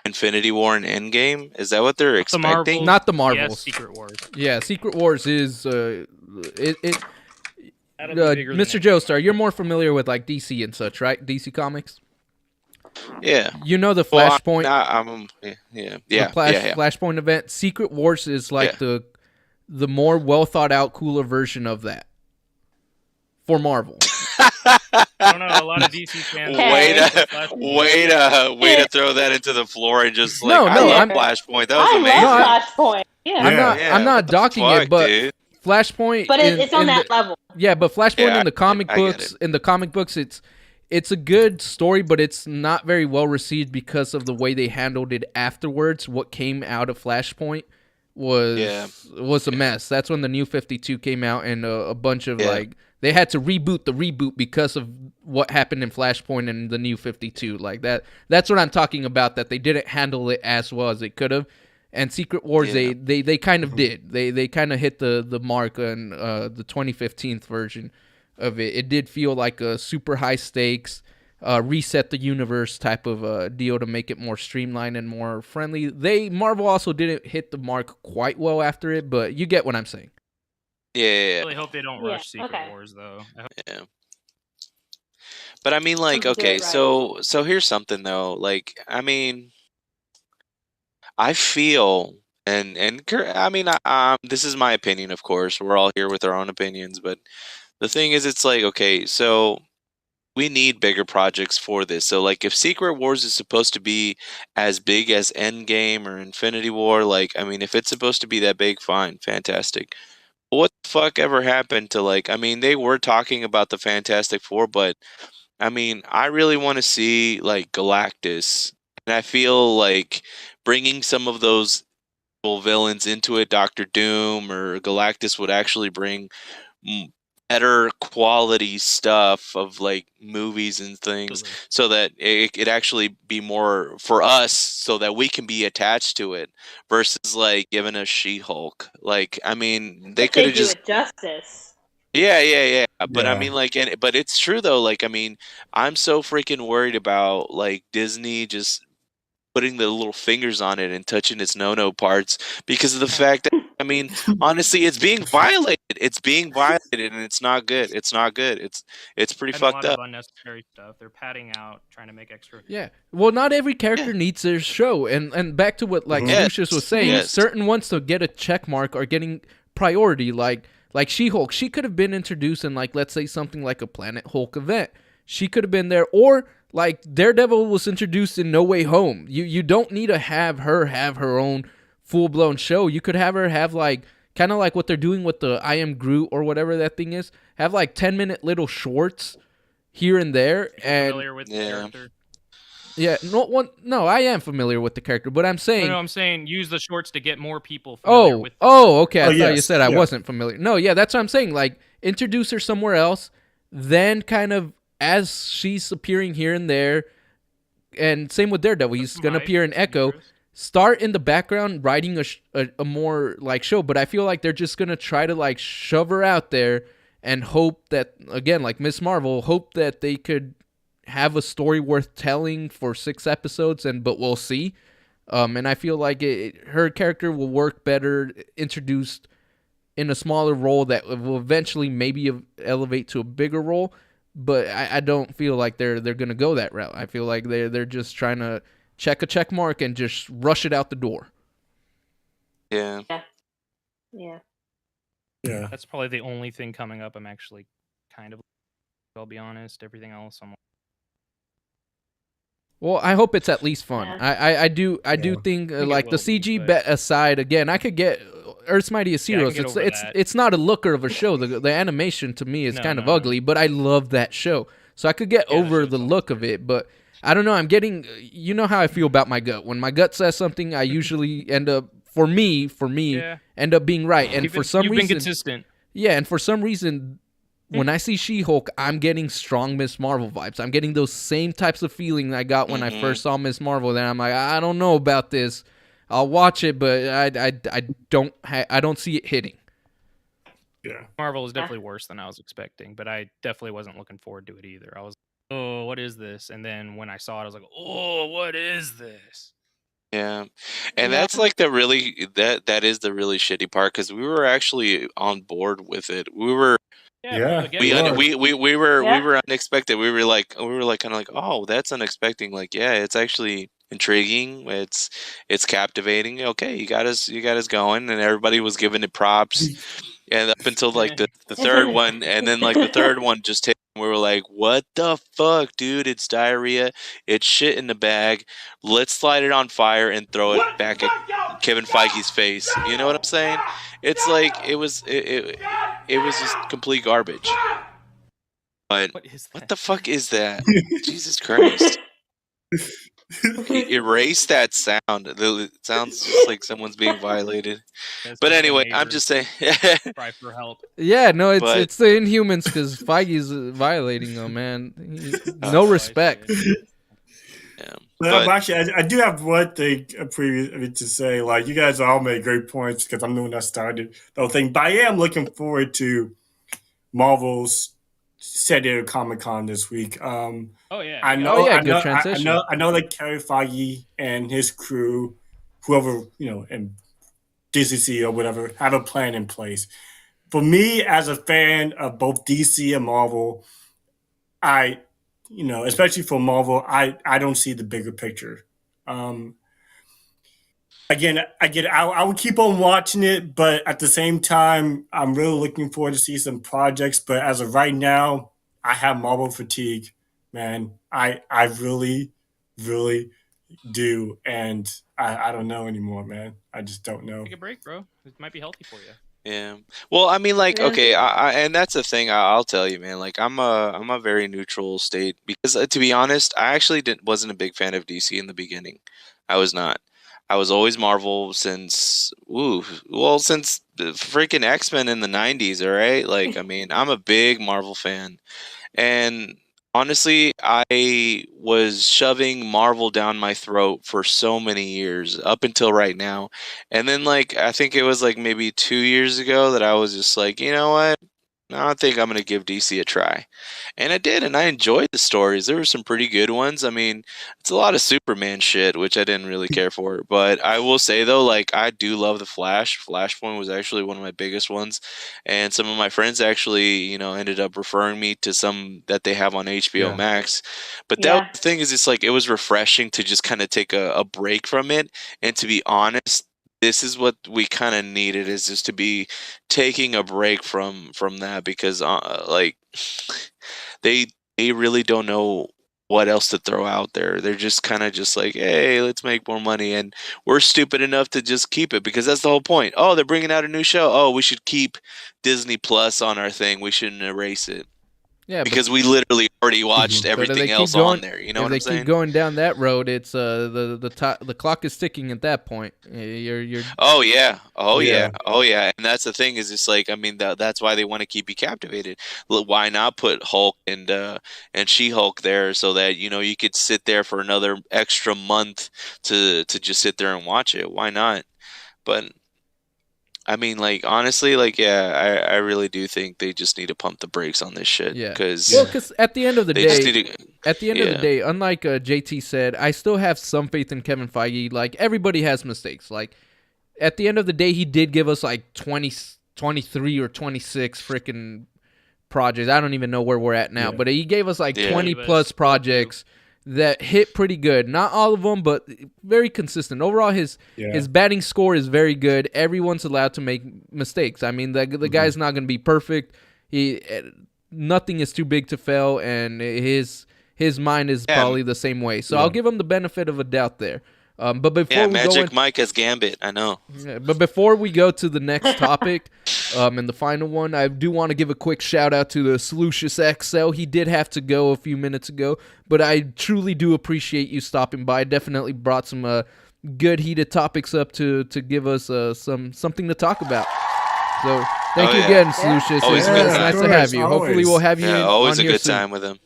Infinity War and Endgame? Is that what they're The expecting? Marvels. Not the Yes, Marvels. Secret Wars. Yeah, Secret Wars is That'll be bigger than Mr. it. Joestar, you're more familiar with like DC and such, right? DC Comics. Yeah. You know the Well, Flashpoint. Yeah. Flashpoint event. Secret Wars is like Yeah. the more well thought out, cooler version of that for Marvel. I don't know. A lot of DC fans. Way Okay. to throw that into the floor and just like No, I no, love I'm- Flashpoint. That was I amazing. love Flashpoint. Yeah. I'm not what the docking fuck, it, but dude? Flashpoint. But in- it's on in that the- level. Yeah, but Flashpoint Yeah, in the comic I get books, it. it's a good story, but it's not very well received because of the way they handled it afterwards. What came out of Flashpoint was a mess. That's when the New 52 came out, and a bunch of like they had to reboot the reboot because of what happened in Flashpoint and the New 52. Like that. That's what I'm talking about. That they didn't handle it as well as they could have. And Secret Wars, Yeah. they kind of did. They kind of hit the mark on the 2015 version of it. It did feel like a super high stakes, reset the universe type of deal to make it more streamlined and more friendly. Marvel also didn't hit the mark quite well after it, but you get what I'm saying. I Yeah. really hope they don't Yeah, rush Secret okay. Wars though. I hope Yeah. But I mean, like, Some do it okay, right. so here's something though. Like, I mean, I feel, I mean, this is my opinion, of course. We're all here with our own opinions, but the thing is, it's like, okay, so we need bigger projects for this. So like if Secret Wars is supposed to be as big as Endgame or Infinity War, like I mean if it's supposed to be that big, fine, fantastic. What the fuck ever happened to like I mean they were talking about the Fantastic Four, but I mean I really want to see like Galactus. And I feel like bringing some of those villains into it, Doctor Doom or Galactus would actually bring better quality stuff of like movies and things so that it could actually be more for us so that we can be attached to it versus like giving us She-Hulk. Like I mean they If could they have do just it justice. yeah. But I Yeah. mean like but it's true though, like I mean I'm so freaking worried about like Disney just putting the little fingers on it and touching its no-no parts because of the fact that I mean, honestly, it's being violated. It's being violated, and it's not good. It's not good. It's pretty And fucked a lot up. of unnecessary stuff. They're padding out, trying to make extra. Yeah. Well, not every character needs their show, and back to what like Yes, Lucius was saying, yes. certain ones to get a check mark are getting priority. Like She-Hulk, she could have been introduced in like let's say something like a Planet Hulk event. She could have been there, or like Daredevil was introduced in No Way Home. You don't need to have her own full-blown show. You could have her have like kind of like what they're doing with the I Am Groot or whatever that thing is. Have like 10-minute little shorts here and there. And Familiar with the Yeah. character? yeah, no, I am familiar with the character, but I'm saying No, I'm saying use the shorts to get more people familiar oh, with the okay. I Oh, thought you yes, said I yeah. wasn't familiar. No, yeah, that's what I'm saying. Like introduce her somewhere else, then kind of as she's appearing here and there, and same with Daredevil, he's gonna Might, appear in some Echo. heroes. Start in the background writing a more like show, but I feel like they're just gonna try to like shove her out there and hope that again, like Miss Marvel, hope that they could have a story worth telling for 6 episodes, but we'll see. And I feel like her character will work better introduced in a smaller role that will eventually maybe elevate to a bigger role. But I don't feel like they're gonna go that route. I feel like they're just trying to check a check mark and just rush it out the door. Yeah. Yeah. Yeah. That's probably the only thing coming up. I'm actually kind of. I'll be honest. Everything else, I'm. Well, I hope it's at least fun. Yeah. I do Yeah. think it like the will be, CG but- bet aside, again, I could get Earth's Mightiest Yeah, I can Heroes. get over that. It's not a looker of a show. The animation to me is No, kind of no. ugly, but I love that show, so I could get Yeah, the over show's the awesome. look of it. But I don't know. I'm getting you know how I feel about my gut. When my gut says something, I usually end up for me Yeah. end up being right. And for some you've reason, been consistent. yeah, and for some reason, when I see She-Hulk, I'm getting strong Miss Marvel vibes. I'm getting those same types of feeling I got when I first saw Miss Marvel. Then I'm like, I don't know about this. I'll watch it, but I don't see it hitting. Yeah. Marvel is definitely worse than I was expecting, but I definitely wasn't looking forward to it either. I was, oh, what is this? And then when I saw it, I was like, oh, what is this? Yeah. And Yeah. that's like the really that is the really shitty part because we were actually on board with it. We were Yeah, from the we get-go. are. we were Yeah. we were unexpected. We were like kind of like, "Oh, that's unexpected." Like, yeah, it's actually intriguing. It's captivating. Okay, you got us going and everybody was giving it props. And up until like the third one and then like the third one just hit and we were like, "What the fuck, dude? It's diarrhea. It's shit in the bag. Let's slide it on fire and throw it back at Kevin Feige's face." You know what I'm saying? It's like it was just complete garbage. But What is that? what the fuck is that? Jesus Christ. Erase that sound. It sounds just like someone's being violated. That's But just the anyway, I'm neighbors just saying. cry for help. Yeah, no, But- it's the Inhumans because Feige's violating them, man. No Oh, I respect. see. Yeah. But But actually, I do have one thing to say. Like, you guys all made great points because I'm the one that started the whole thing. But I am looking forward to Marvel's San Diego Comic Con this week. Oh yeah. I we know, got- yeah, I good know, transition. I know that Kerry Feige and his crew, whoever and DCC or whatever, have a plan in place. For me, as a fan of both DC and Marvel, especially for Marvel, I don't see the bigger picture. Again, I get it. I would keep on watching it, but at the same time, I'm really looking forward to see some projects. But as of right now, I have Marvel fatigue. man. I really, really do, and I don't know anymore, man. I just don't know. Take a break, bro. It might be healthy for you. Yeah. Well, I mean, like, Yeah. okay, and that's the thing. I'll tell you, man. Like, I'm a very neutral state because, to be honest, I actually wasn't a big fan of DC in the beginning. I was not. I was always Marvel since, since the freaking X-Men in the '90s. All right, like, I mean, I'm a big Marvel fan. And honestly, I was shoving Marvel down my throat for so many years, up until right now. And then, like, I think it was like maybe 2 years ago that I was just like, you know what? I think I'm gonna give DC a try. And I did, and I enjoyed the stories. There were some pretty good ones. I mean, it's a lot of Superman shit, which I didn't really care for. But I will say though, like, I do love the Flash. Flashpoint was actually one of my biggest ones. And some of my friends actually, ended up referring me to some that they have on HBO Yeah. Max. But Yeah. the thing is, it's like it was refreshing to just kind of take a break from it. And to be honest, this is what we kind of needed, is just to be taking a break from that, because like they really don't know what else to throw out there. They're just kind of just like, hey, let's make more money, and we're stupid enough to just keep it, because that's the whole point. Oh, they're bringing out a new show. Oh, we should keep Disney Plus on our thing. We shouldn't erase it, Yeah, because we literally already watched but if they everything keep else going, on there. You know if what they I'm saying? keep going down that road, it's the clock is ticking at that point. You're Oh yeah, Yeah. oh yeah, and that's the thing, is it's like, I mean, that's why they want to keep you captivated. Why not put Hulk and She-Hulk there, so that you could sit there for another extra month to just sit there and watch it? Why not? But I mean, like, honestly, like, yeah, I really do think they just need to pump the brakes on this shit, yeah. because Well, because at the end of the they just day, need to. at the end of the Yeah. day, unlike JT said, I still have some faith in Kevin Feige. Like, everybody has mistakes. Like, at the end of the day, he did give us like 20, 23 or 26 freaking projects. I don't even know where we're at now, Yeah. but he gave us like Yeah. 20 Gave us plus 22. projects that hit pretty good. Not all of them, but very consistent. Overall, his batting score is very good. Everyone's allowed to make mistakes. I mean, the guy's not going to be perfect. Nothing is too big to fail, and his mind is Yeah. probably the same way. So I'll give him the benefit of a doubt there. But before Yeah, we go Magic in, Mike as Gambit. I know. yeah, but before we go to the next topic, and the final one, I do want to give a quick shout out to the Slucius XL. He did have to go a few minutes ago, but I truly do appreciate you stopping by. Definitely brought some good heated topics up to give us something to talk about. So thank Oh, you yeah. again, Slucius. Always a good It's time. nice Of to have course, you. Hopefully we'll always. have you Yeah, always on a here good soon. time with him.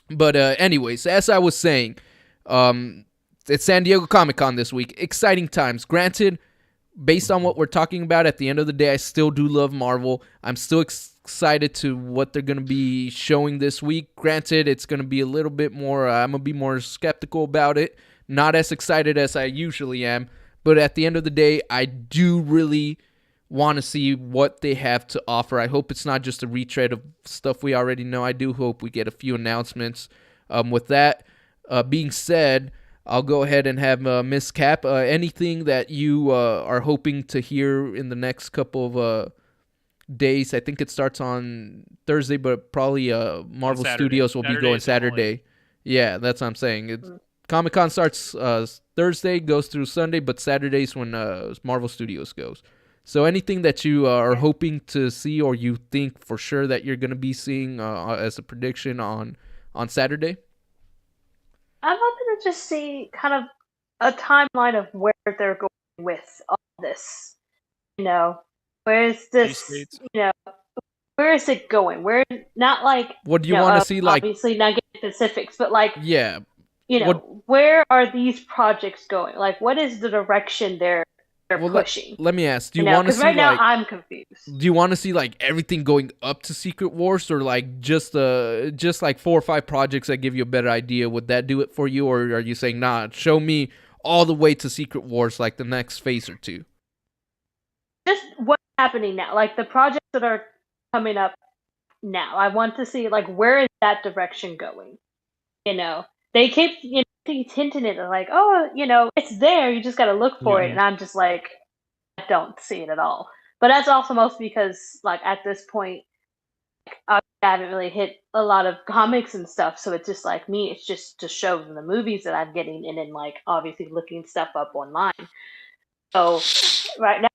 But anyways, as I was saying, it's San Diego Comic-Con this week. Exciting times. Granted, based on what we're talking about, at the end of the day, I still do love Marvel. I'm still excited to what they're going to be showing this week. Granted, it's going to be a little bit more, I'm going to be more skeptical about it. Not as excited as I usually am. But at the end of the day, I do really want to see what they have to offer. I hope it's not just a retread of stuff we already know. I do hope we get a few announcements. With that being said, I'll go ahead and have Miss Cap. Anything that you are hoping to hear in the next couple of days? I think it starts on Thursday, but probably Marvel Saturday. Studios will be Saturday going is the holiday. Saturday. Yeah, that's what I'm saying. Comic-Con starts Thursday, goes through Sunday, but Saturday's when Marvel Studios goes. So anything that you are hoping to see, or you think for sure that you're going to be seeing as a prediction on Saturday? I'm hoping to just see kind of a timeline of where they're going with all this. Where is this? states. Where is it going? Where, not like, What do you want to see? Like, obviously not getting specifics, but like, yeah, where are these projects going? Like, what is the direction they're pushing? let me ask. Do you want to Because see right now like? I'm confused. Do you want to see like everything going up to Secret Wars, or like just like 4 or 5 projects that give you a better idea? Would that do it for you, or are you saying, nah, show me all the way to Secret Wars, like the next phase or two? Just what's happening now, like the projects that are coming up now. I want to see like where is that direction going. They keep hinting it like, oh, it's there. You just got to look for it, and I'm just like, I don't see it at all. But that's also mostly because like at this point, I haven't really hit a lot of comics and stuff, so it's just like me. It's just to show them the movies that I'm getting, and then like obviously looking stuff up online. So right now,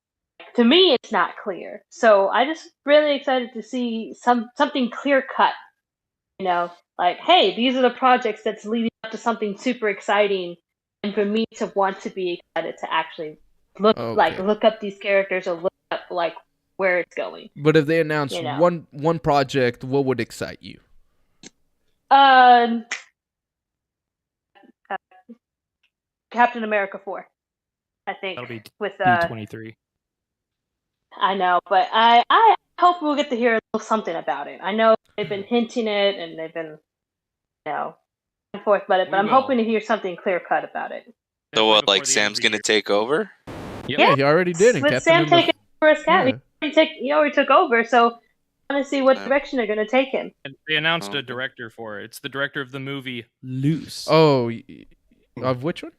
to me, it's not clear. So I just really excited to see something clear cut. You know, like hey, these are the projects that's leading up to something super exciting, and for me to want to be excited to actually Okay. look up these characters or look up like where it's going. But if they announced You know. one project, what would excite you? Um, Captain America 4, I think. That'll be With D23. I know, but I hope we'll get to hear a little something about it. I know they've been hinting it and they've been, you know, back and forth about it, but We I'm will. hoping to hear something clear cut about it. So Definitely what? before Like the end of Sam's the gonna year. take over? Yeah, he already did in With Captain Sam America. taking over as Cap, Yeah. he already took over, so I want to see what Yeah. direction they're going to take him. And they announced Oh. a director for it. It's the director of the movie Loose. Oh, of which one?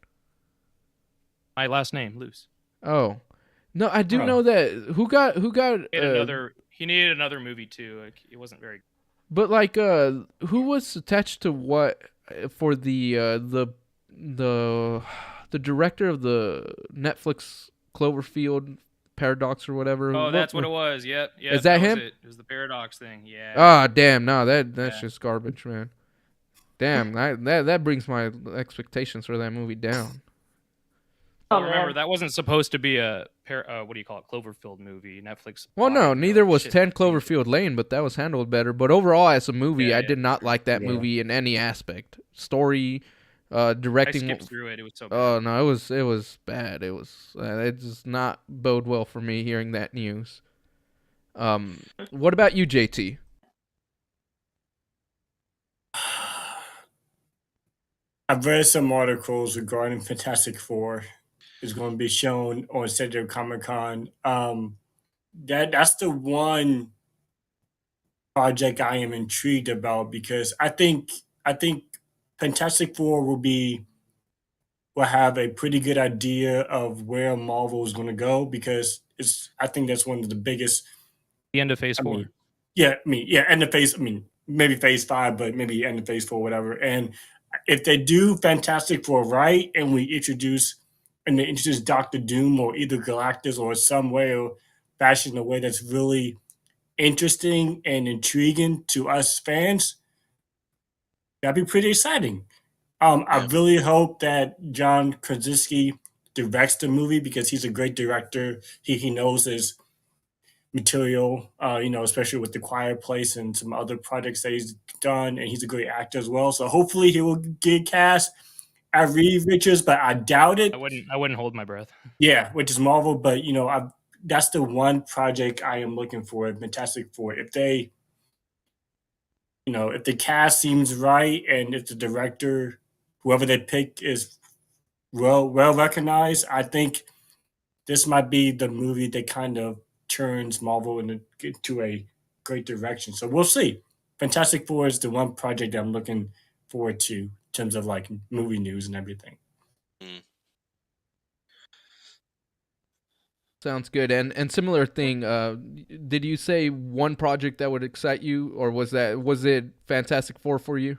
My last name, Loose. Oh, no, I do Oh. know that. Who got? He needed another movie too. Like, it wasn't very. But like, who was attached to what for the director of the Netflix Cloverfield Paradox or whatever? Oh, that's what it was. Yep. Yeah. Is that was him? It was the paradox thing. Yeah. Ah, damn! No, that's Yeah. just garbage, man. Damn, that brings my expectations for that movie down. Oh, Remember, man. that wasn't supposed to be a what do you call it? Cloverfield movie. Netflix. Well, no, bought it, neither was shit, 10 changed it. Cloverfield Lane, but that was handled better. But overall, as a movie, Yeah, I yeah. did not like that Yeah. movie in any aspect. Story, I directing. skipped through it. It was so bad. Oh no, it was bad. It was it does not bode well for me hearing that news. What about you, JT? I've read some articles regarding Fantastic Four is going to be shown on San Diego Comic Con. That's the one project I am intrigued about because I think Fantastic Four will have a pretty good idea of where Marvel is going to go because I think that's one of the biggest. The end of Phase 4. End of phase. I mean, maybe phase 5, but maybe end of phase 4, whatever. And if they do Fantastic Four right, and they introduce Doctor Doom or either Galactus or some way or fashion in a way that's really interesting and intriguing to us fans, that'd be pretty exciting. I really hope that John Krasinski directs the movie because he's a great director. He knows his material, especially with The Quiet Place and some other projects that he's done, and he's a great actor as well. So hopefully he will get cast at Reed Richards, but I doubt it. I wouldn't hold my breath. Yeah, which is Marvel, but that's the one project I am looking for, Fantastic Four. If they, if the cast seems right and if the director, whoever they pick, is well recognized, I think this might be the movie that kind of turns Marvel into a great direction. So we'll see. Fantastic Four is the one project that I'm looking forward to in terms of like movie news and everything. Sounds good. And similar thing. Did you say one project that would excite you, or was it Fantastic Four for you?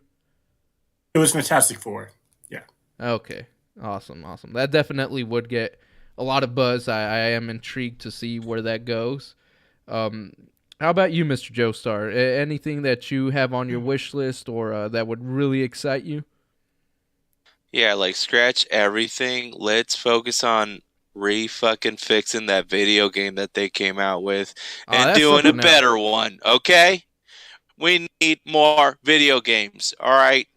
It was Fantastic Four. Yeah. Okay. Awesome. That definitely would get a lot of buzz. I am intrigued to see where that goes. How about you, Mr. Joestar? Anything that you have on your wish list or that would really excite you? Yeah, like scratch everything. Let's focus on fucking fixing that video game that they came out with and that's doing a something else. better one, okay? We need more video games, all right?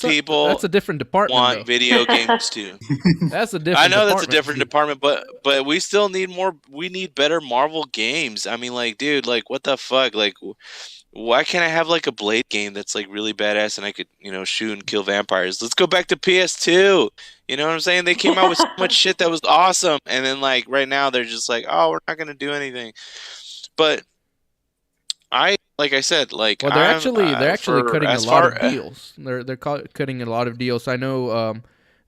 People that's a different department. want though. video games too. That's a different. I know that's a department. different department, but we still need more. We need better Marvel games. I mean, like, dude, like, what the fuck? Like, why can't I have like a Blade game that's like really badass and I could, shoot and kill vampires? Let's go back to PS2. You know what I'm saying? They came out with so much shit that was awesome, and then like right now they're just like, oh, we're not gonna do anything. But like I said, like, Well, they're actually cutting a lot of deals. They're cutting a lot of deals. I know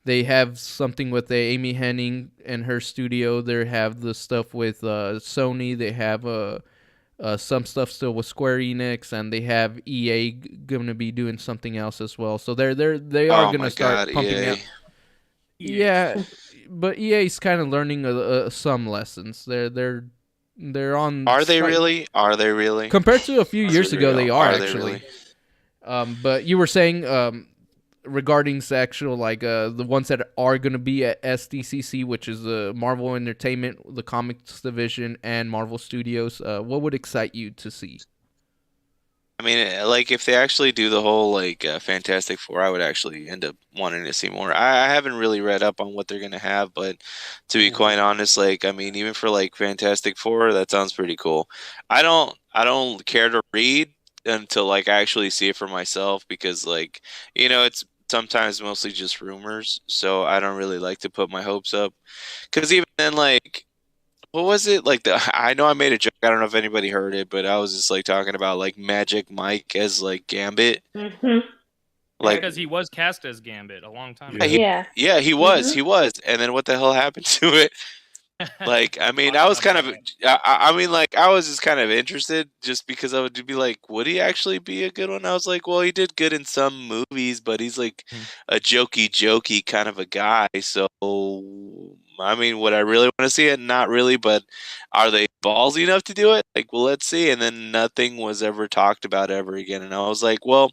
they have something with Amy Hennig and her studio. They have the stuff with Sony. They have some stuff still with Square Enix, and they have EA going to be doing something else as well. So they are Oh going my to start God, pumping EA. out. Yeah, but EA's kind of learning some lessons. They're on. Are they really? Are they really? Compared to a few Is years it ago, real? they are Are they actually. really? But you were saying regarding actual like the ones that are going to be at SDCC, which is the Marvel Entertainment, the Comics Division, and Marvel Studios. What would excite you to see? I mean, like if they actually do the whole like Fantastic Four, I would actually end up wanting to see more. I haven't really read up on what they're gonna have, but to be quite honest, like I mean, even for like Fantastic Four, that sounds pretty cool. I don't care to read until like I actually see it for myself because like it's sometimes mostly just rumors, so I don't really like to put my hopes up. Because even then, like what was it like I know I made a joke. I don't know if anybody heard it, but I was just like talking about like Magic Mike as like Gambit. Hmm. Like Because he was cast as Gambit a long time Yeah. ago. Yeah. he was. And then what the hell happened to it? Like, I mean, I was kind of, I mean, like, I was just kind of interested just because I would be like, would he actually be a good one? I was like, well, he did good in some movies, but he's like a jokey kind of a guy. So, I mean, would I really want to see it? Not really, but are they ballsy enough to do it? Like, well, let's see. And then nothing was ever talked about ever again. And I was like, well,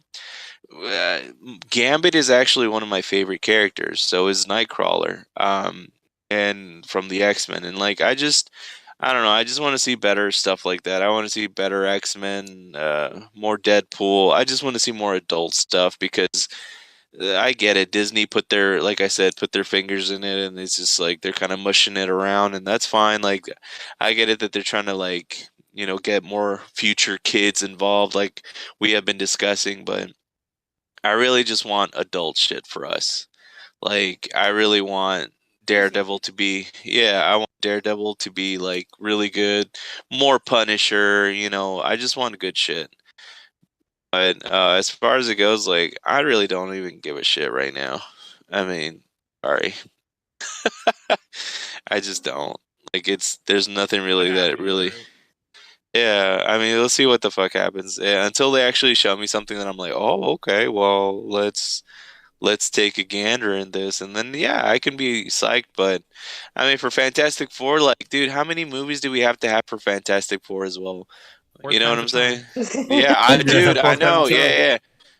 uh, Gambit is actually one of my favorite characters. So is Nightcrawler. And from the X-Men, and like I don't know, I just want to see better stuff like that. I want to see better X-Men, more Deadpool. I just want to see more adult stuff because I get it. Disney put their, like I said, put their fingers in it, and it's just like they're kind of mushing it around, and that's fine. Like I get it that they're trying to like get more future kids involved, like we have been discussing, but I really just want adult shit for us. Like I really want Daredevil to be, yeah, I want Daredevil to be like really good, more Punisher, I just want good shit. But as far as it goes, like I really don't even give a shit right now. I mean, sorry. I just don't. Like there's nothing really that really. Yeah, I mean, let's see what the fuck happens. Yeah, until they actually show me something that I'm like, oh, okay, well, let's take a gander in this, and then yeah, I can be psyched. But I mean, for Fantastic Four, like, dude, how many movies do we have to have for Fantastic Four as well? You know what I'm saying? Yeah, dude, I know.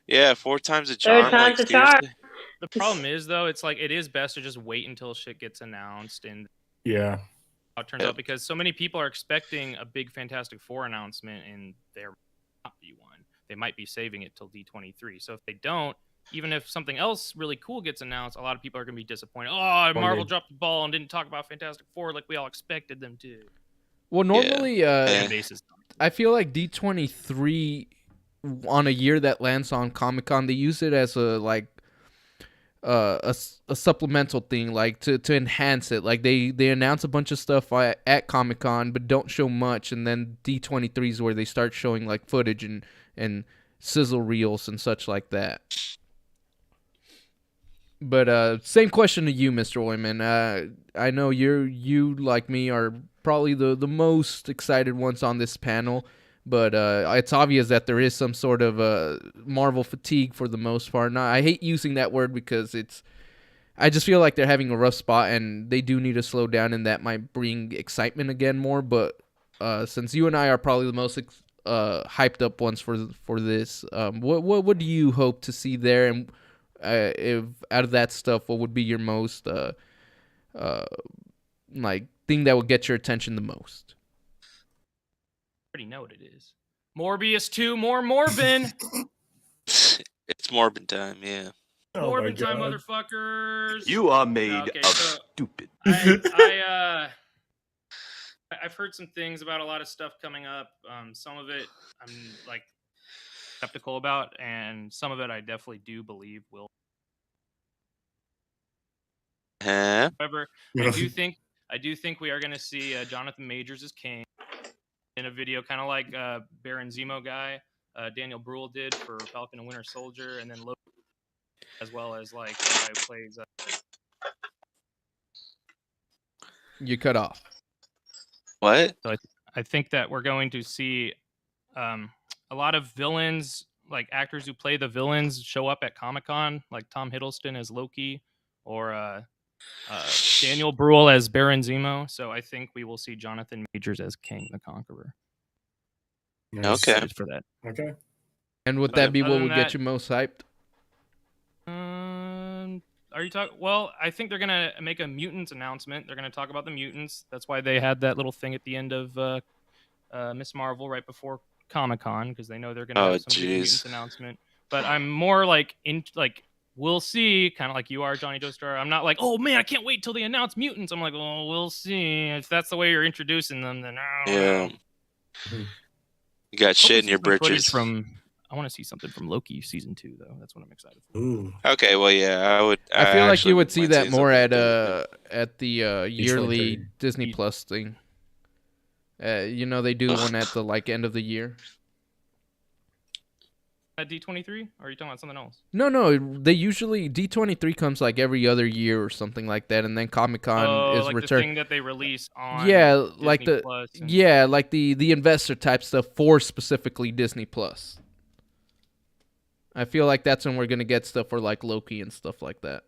Yeah. 4 times a charm. Third time's Like, a charm. seriously. The problem is though, it's like it is best to just wait until shit gets announced and Yeah. how it turns out, because so many people are expecting a big Fantastic Four announcement and there might not be one. They might be saving it till D23. So if they don't, even if something else really cool gets announced, a lot of people are going to be disappointed. Oh, Marvel dropped the ball and didn't talk about Fantastic Four like we all expected them to. Well, normally, Yeah. I feel like D23 on a year that lands on Comic-Con, they use it as a like a supplemental thing, like to enhance it. Like they announce a bunch of stuff at Comic-Con, but don't show much, and then D23 is where they start showing like footage and sizzle reels and such like that. But same question to you, Mr. Oyman. I know you like me are probably the most excited ones on this panel, but it's obvious that there is some sort of Marvel fatigue for the most part. Now, I hate using that word because I just feel like they're having a rough spot and they do need to slow down, and that might bring excitement again more. But since you and I are probably the most hyped up ones for this, what do you hope to see there? And if out of that stuff, what would be your most like thing that would get your attention the most? Already know what it is. Morbius 2, more Morbin. It's Morbin time, yeah. Oh my Morbin time, God. motherfuckers. You are made Okay, of so stupid. I've heard some things about a lot of stuff coming up. Some of it I'm like skeptical about, and some of it I definitely do believe will. Huh? However, I do think we are going to see Jonathan Majors as King in a video, kind of like Baron Zemo guy Daniel Bruhl did for Falcon and Winter Soldier, and then Loki, as well as like the guy who plays. You cut off. What? So I think that we're going to see a lot of villains, like actors who play the villains, show up at Comic-Con, like Tom Hiddleston as Loki, or Daniel Bruhl as Baron Zemo. So I think we will see Jonathan Majors as King the Conqueror. Nice. Okay. Excited for that. Okay. And would But that be other what than would get that- you most hyped? Are you talking? Well, I think they're gonna make a mutants announcement. They're gonna talk about the mutants. That's why they had that little thing at the end of Miss Marvel right before Comic-Con, because they know they're gonna Oh, have some big jeez. mutants announcement. But I'm more like we'll see, kind of like you are, Johnny Joestar. I'm not like, oh man, I can't wait till they announce mutants. I'm like, oh, we'll see. If that's the way you're introducing them, then I don't Yeah. know. You got Hope shit we in see your some footage britches. I want to see something from Loki season 2 though. That's what I'm excited for. Ooh. Okay, well, yeah, I would. I feel like actually you would see might that say more something at the yearly 23. Disney Plus thing. You know, they do one at the end of the year. At D23, or are you talking about something else? No, they usually D23 comes like every other year or something like that, and then Comic-Con is like the returned. thing that they release on Yeah, like Disney the Plus and- yeah, like the investor type stuff for specifically Disney Plus. I feel like that's when we're gonna get stuff for like Loki and stuff like that.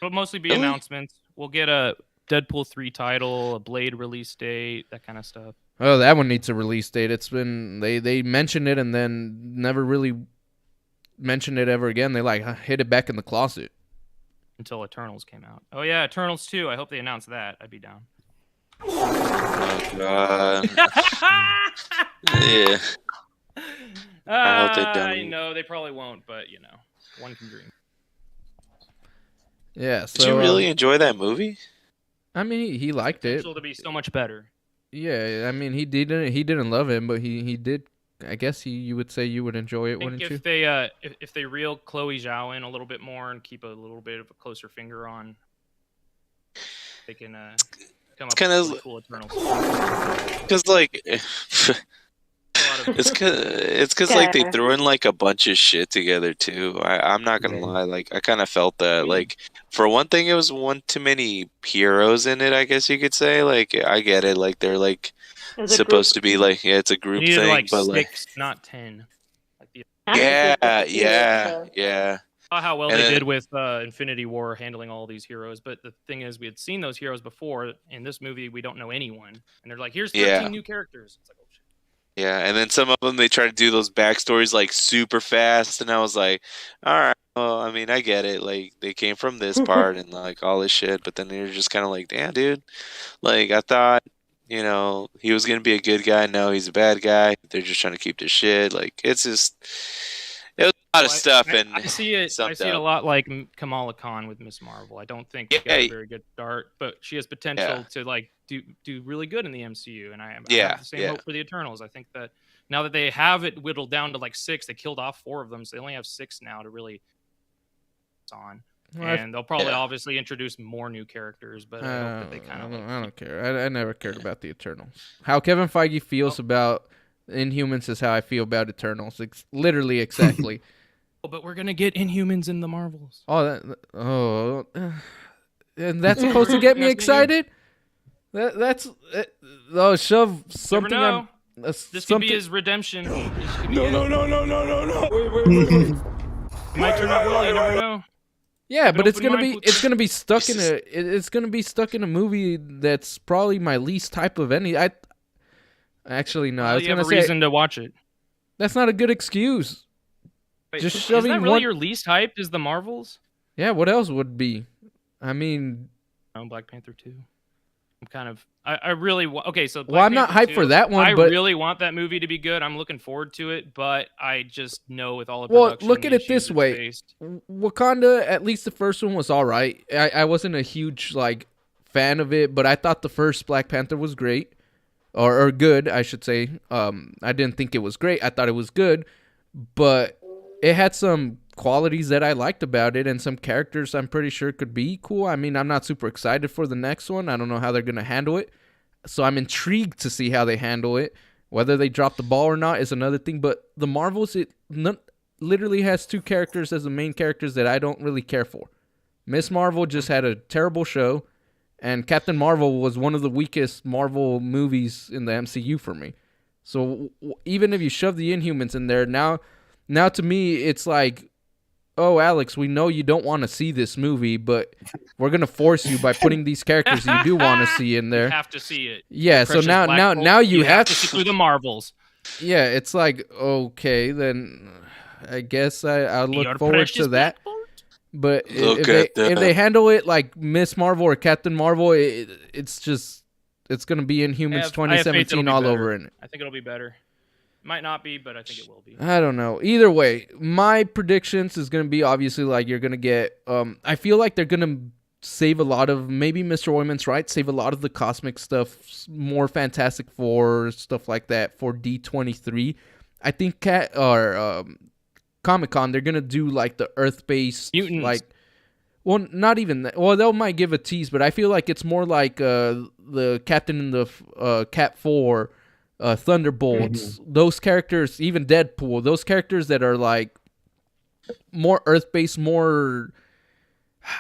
It'll mostly be Really? announcements. We'll get a Deadpool 3 title, a Blade release date, that kind of stuff. Oh, that one needs a release date. It's been they mentioned it and then never really mentioned it ever again. They like hid it back in the closet. Until Eternals came out. Oh yeah, Eternals 2. I hope they announce that. I'd be down. Oh, God. Yeah. I hope they don't. I know they probably won't, but you know, one can dream. Yeah. So Did you really enjoy that movie? I mean, he liked it. Potential to be so much better. Yeah. I mean, he didn't love it, but he did. I guess you would say you would enjoy it, I think wouldn't you? if they reel Chloe Zhao in a little bit more and keep a little bit of a closer finger on, they can come up kinda with really cool Eternals. Because like, A lot of- it's because like they Okay. threw in like a bunch of shit together too. I'm not gonna lie, like I kind of felt that. Like for one thing, it was one too many heroes in it. I guess you could say. Like I get it. Like they're like As a supposed to group. be like it's a You group needed thing, like but 6, like not 10. Like the, That's a yeah, good group, yeah, so- yeah. saw how well And they then- did with Infinity War handling all these heroes, but the thing is, we had seen those heroes before. In this movie, we don't know anyone, and they're like, "Here's 13 Yeah. new characters." It's like, oh shit. Yeah, and then some of them they try to do those backstories like super fast, and I was like, all right, well, I mean, I get it. Like they came from this part and like all this shit, but then they're just kind of like, damn, dude. Like I thought, you know, he was gonna be a good guy. No, he's a bad guy. They're just trying to keep their shit. Like it's just, it was a lot of Well, stuff, I, and I see it. I summed see it a up. lot like Kamala Khan with Miss Marvel. I don't think she got a Yeah. very good start, but she has potential Yeah. to like do really good in the MCU. And I Yeah, have the same yeah. hope for the Eternals. I think that now that they have it whittled down to like 6, they killed off 4 of them, so they only have 6 now to really on. Well, I- And they'll probably Yeah. obviously introduce more new characters, but I hope that they kind of I don't care. I never cared about the Eternals. How Kevin Feige feels about Inhumans is how I feel about Eternals. Literally exactly. Oh, but we're gonna get Inhumans in the Marvels. And that's supposed to get me That's me. excited. Shove something. know. This This could be his redemption. No, no, no, no, no, no, no. It might turn out well. You never know. Yeah, but it's open gonna mind, be stuck in it's gonna be stuck in a movie that's probably my least type of any. I actually no, I was You have gonna a say reason to watch it. that's not a good excuse. Wait, Just is shoving that really one- your least hyped? Is the Marvels? Yeah, what else would be? I mean, No, Black Panther 2. I'm kind of. I really okay. So well, I'm not hyped for that one, I but really want that movie to be good. I'm looking forward to it, but I just know with all the Well, production look at it issues this it's way. faced- Wakanda, at least the first one was all right. I wasn't a huge like fan of it, but I thought the first Black Panther was great, or good, I should say. I didn't think it was great. I thought it was good, but it had some qualities that I liked about it, and some characters I'm pretty sure could be cool. I mean, I'm not super excited for the next one. I don't know how they're gonna handle it, so I'm intrigued to see how they handle it. Whether they drop the ball or not is another thing. But the Marvels, literally has 2 characters as the main characters that I don't really care for. Miss Marvel just had a terrible show, and Captain Marvel was one of the weakest Marvel movies in the MCU for me. So even if you shove the Inhumans in there, now to me it's like, oh, Alex, we know you don't want to see this movie, but we're gonna force you by putting these characters you do want to see in there. You have to see it. Yeah, so Precious now Black Bolt, you have to see through the Marvels. Yeah, it's like, okay, then I guess I'll look Your forward precious to that. Black Bolt? But Look at that. if they handle it like Miss Marvel or Captain Marvel, it's gonna be Inhumans I have faith 2017 it'll be all better. over in it. I think it'll be better. Might not be, but I think it will be. I don't know. Either way, my predictions is gonna be obviously like you're gonna get. I feel like they're gonna save a lot of, maybe Mr. Oyman's right, save a lot of the cosmic stuff, more Fantastic Four stuff like that for D23. I think Comic-Con, they're gonna do like the Earth-based Mutants. like. Well, not even that. Well, they might give a tease, but I feel like it's more like the Captain in the Cat 4, Thunderbolts, those characters, even Deadpool, those characters that are like more Earth-based, more,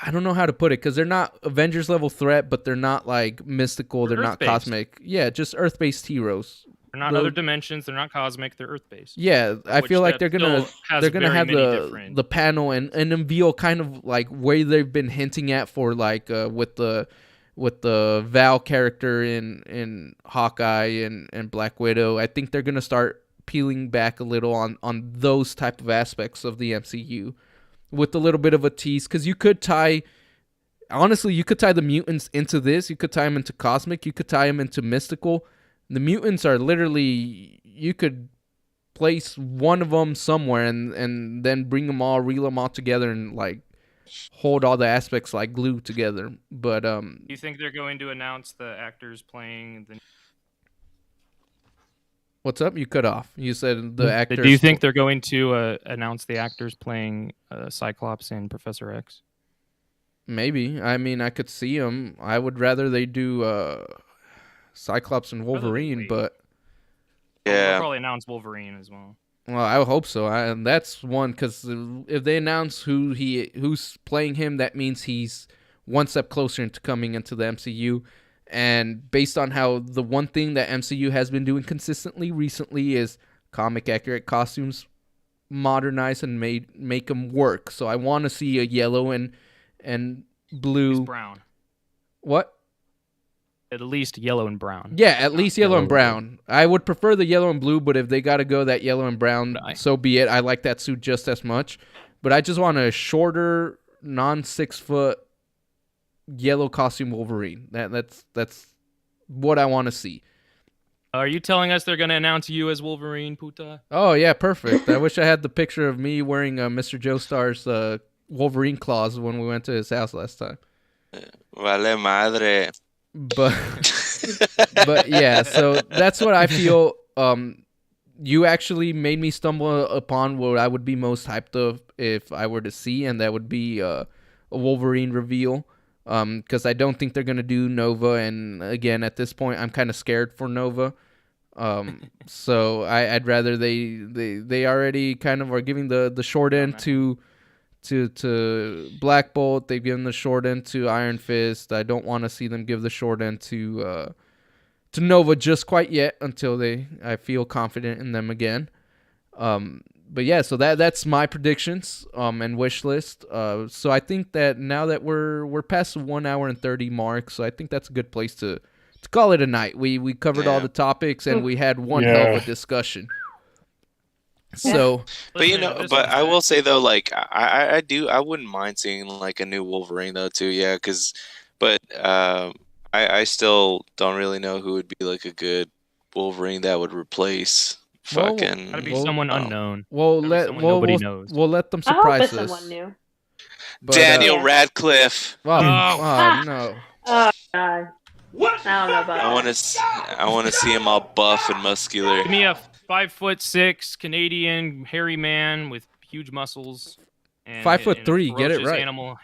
I don't know how to put it, because they're not Avengers level threat, but they're not like mystical, they're not Earth-based. cosmic. Yeah, just Earth-based heroes. They're not The- other dimensions. They're not cosmic. They're Earth-based. Yeah, I Which feel like that they're gonna still has they're gonna very have many the different- panel and unveil kind of like where they've been hinting at for like with the Val character in Hawkeye and Black Widow. I think they're gonna start peeling back a little on those type of aspects of the MCU with a little bit of a tease, because you could tie. Honestly, you could tie the mutants into this. You could tie them into cosmic. You could tie them into mystical. The mutants are literally, you could place one of them somewhere and then bring them all, reel them all together and like hold all the aspects like glue together. But Do you think they're going to announce the actors playing the? what's up? You cut off. You said the actors. Do you think they're going to announce the actors playing Cyclops and Professor X? Maybe. I mean, I could see them. I would rather they do Cyclops and Wolverine, wait. but They'll Yeah. probably announce Wolverine as well. well, I hope so. And that's one, because if they announce who's playing him, that means he's one step closer into coming into the MCU. And based on how the one thing that MCU has been doing consistently recently is comic accurate costumes, modernize and make them work. So I want to see a yellow and He's blue. brown. What? At least yellow and brown. Yeah, at least yellow and yellow brown. and I would prefer the yellow and blue, but if they got to go that yellow and brown, Right. so be it. I like that suit just as much. But I just want a shorter, non 6 foot yellow costume Wolverine. That's what I want to see. Are you telling us they're going to announce you as Wolverine, puta? Oh yeah, perfect. I wish I had the picture of me wearing Mr. Joestar's Wolverine claws when we went to his house last time. Vale madre. But but yeah, so that's what I feel. You actually made me stumble upon what I would be most hyped of if I were to see, and that would be a Wolverine reveal. Because I don't think they're gonna do Nova, and again, at this point, I'm kind of scared for Nova. So I'd rather they already kind of are giving the short end to Black Bolt. They've given the short end to Iron Fist. I don't want to see them give the short end to Nova just quite yet until I feel confident in them again. But yeah, so that's my predictions and wish list. So I think that now that we're past the 1 hour and 30 mark, so I think that's a good place to call it a night. We covered all Yeah. the topics and we had one hell of Yeah. a discussion. So But you Listen, know, this but one's I good. will say though, like I wouldn't mind seeing like a new Wolverine though too. Yeah, I still don't really know who would be like a good Wolverine that would replace Well, fucking. Gotta be Well, someone oh. unknown. we'll Gotta be let someone nobody we'll knows. we'll let them I hope surprise it's us. someone new. But, Daniel uh, Radcliffe. Oh, Oh. no. Oh god, What? I don't know about I that. want to see him all buff and muscular. Give me a 5'6" Canadian hairy man with huge muscles. And, 5'3", and a get it ferocious right. Animal.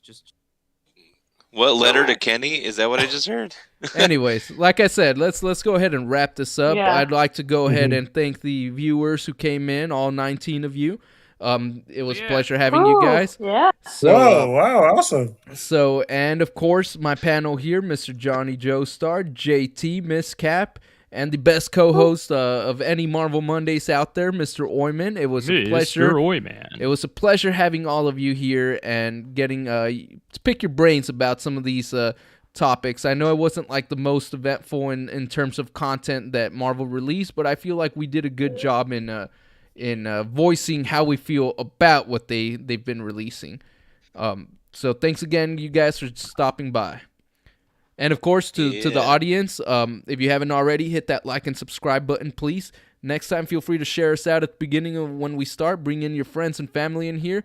Just What letter to Kenny? Is that what I just heard? Anyways, like I said, let's go ahead and wrap this up. Yeah. I'd like to go ahead and thank the viewers who came in, all 19 of you. It was a Yeah. pleasure having you Ooh, guys. Yeah. So, Whoa! Wow! Awesome. So, and of course, my panel here, Mr. Johnny Joestar, JT, Miss Cap, and the best co-host of any Marvel Mondays out there, Mr. Oyman. It was a pleasure. Oyman. It was a pleasure having all of you here and getting to pick your brains about some of these topics. I know it wasn't like the most eventful in terms of content that Marvel released, but I feel like we did a good job in voicing how we feel about what they've been releasing. So thanks again, you guys, for stopping by. And of course, to the audience, if you haven't already, hit that like and subscribe button, please. Next time, feel free to share us out at the beginning of when we start. Bring in your friends and family in here.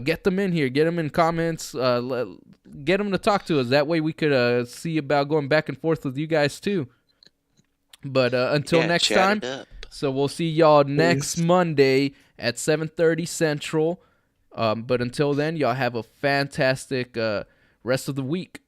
Get them in here. Get them in comments. Get them to talk to us. That way we could see about going back and forth with you guys too. But until next time, so we'll see y'all next Monday at 7:30 Central. But until then, y'all have a fantastic rest of the week.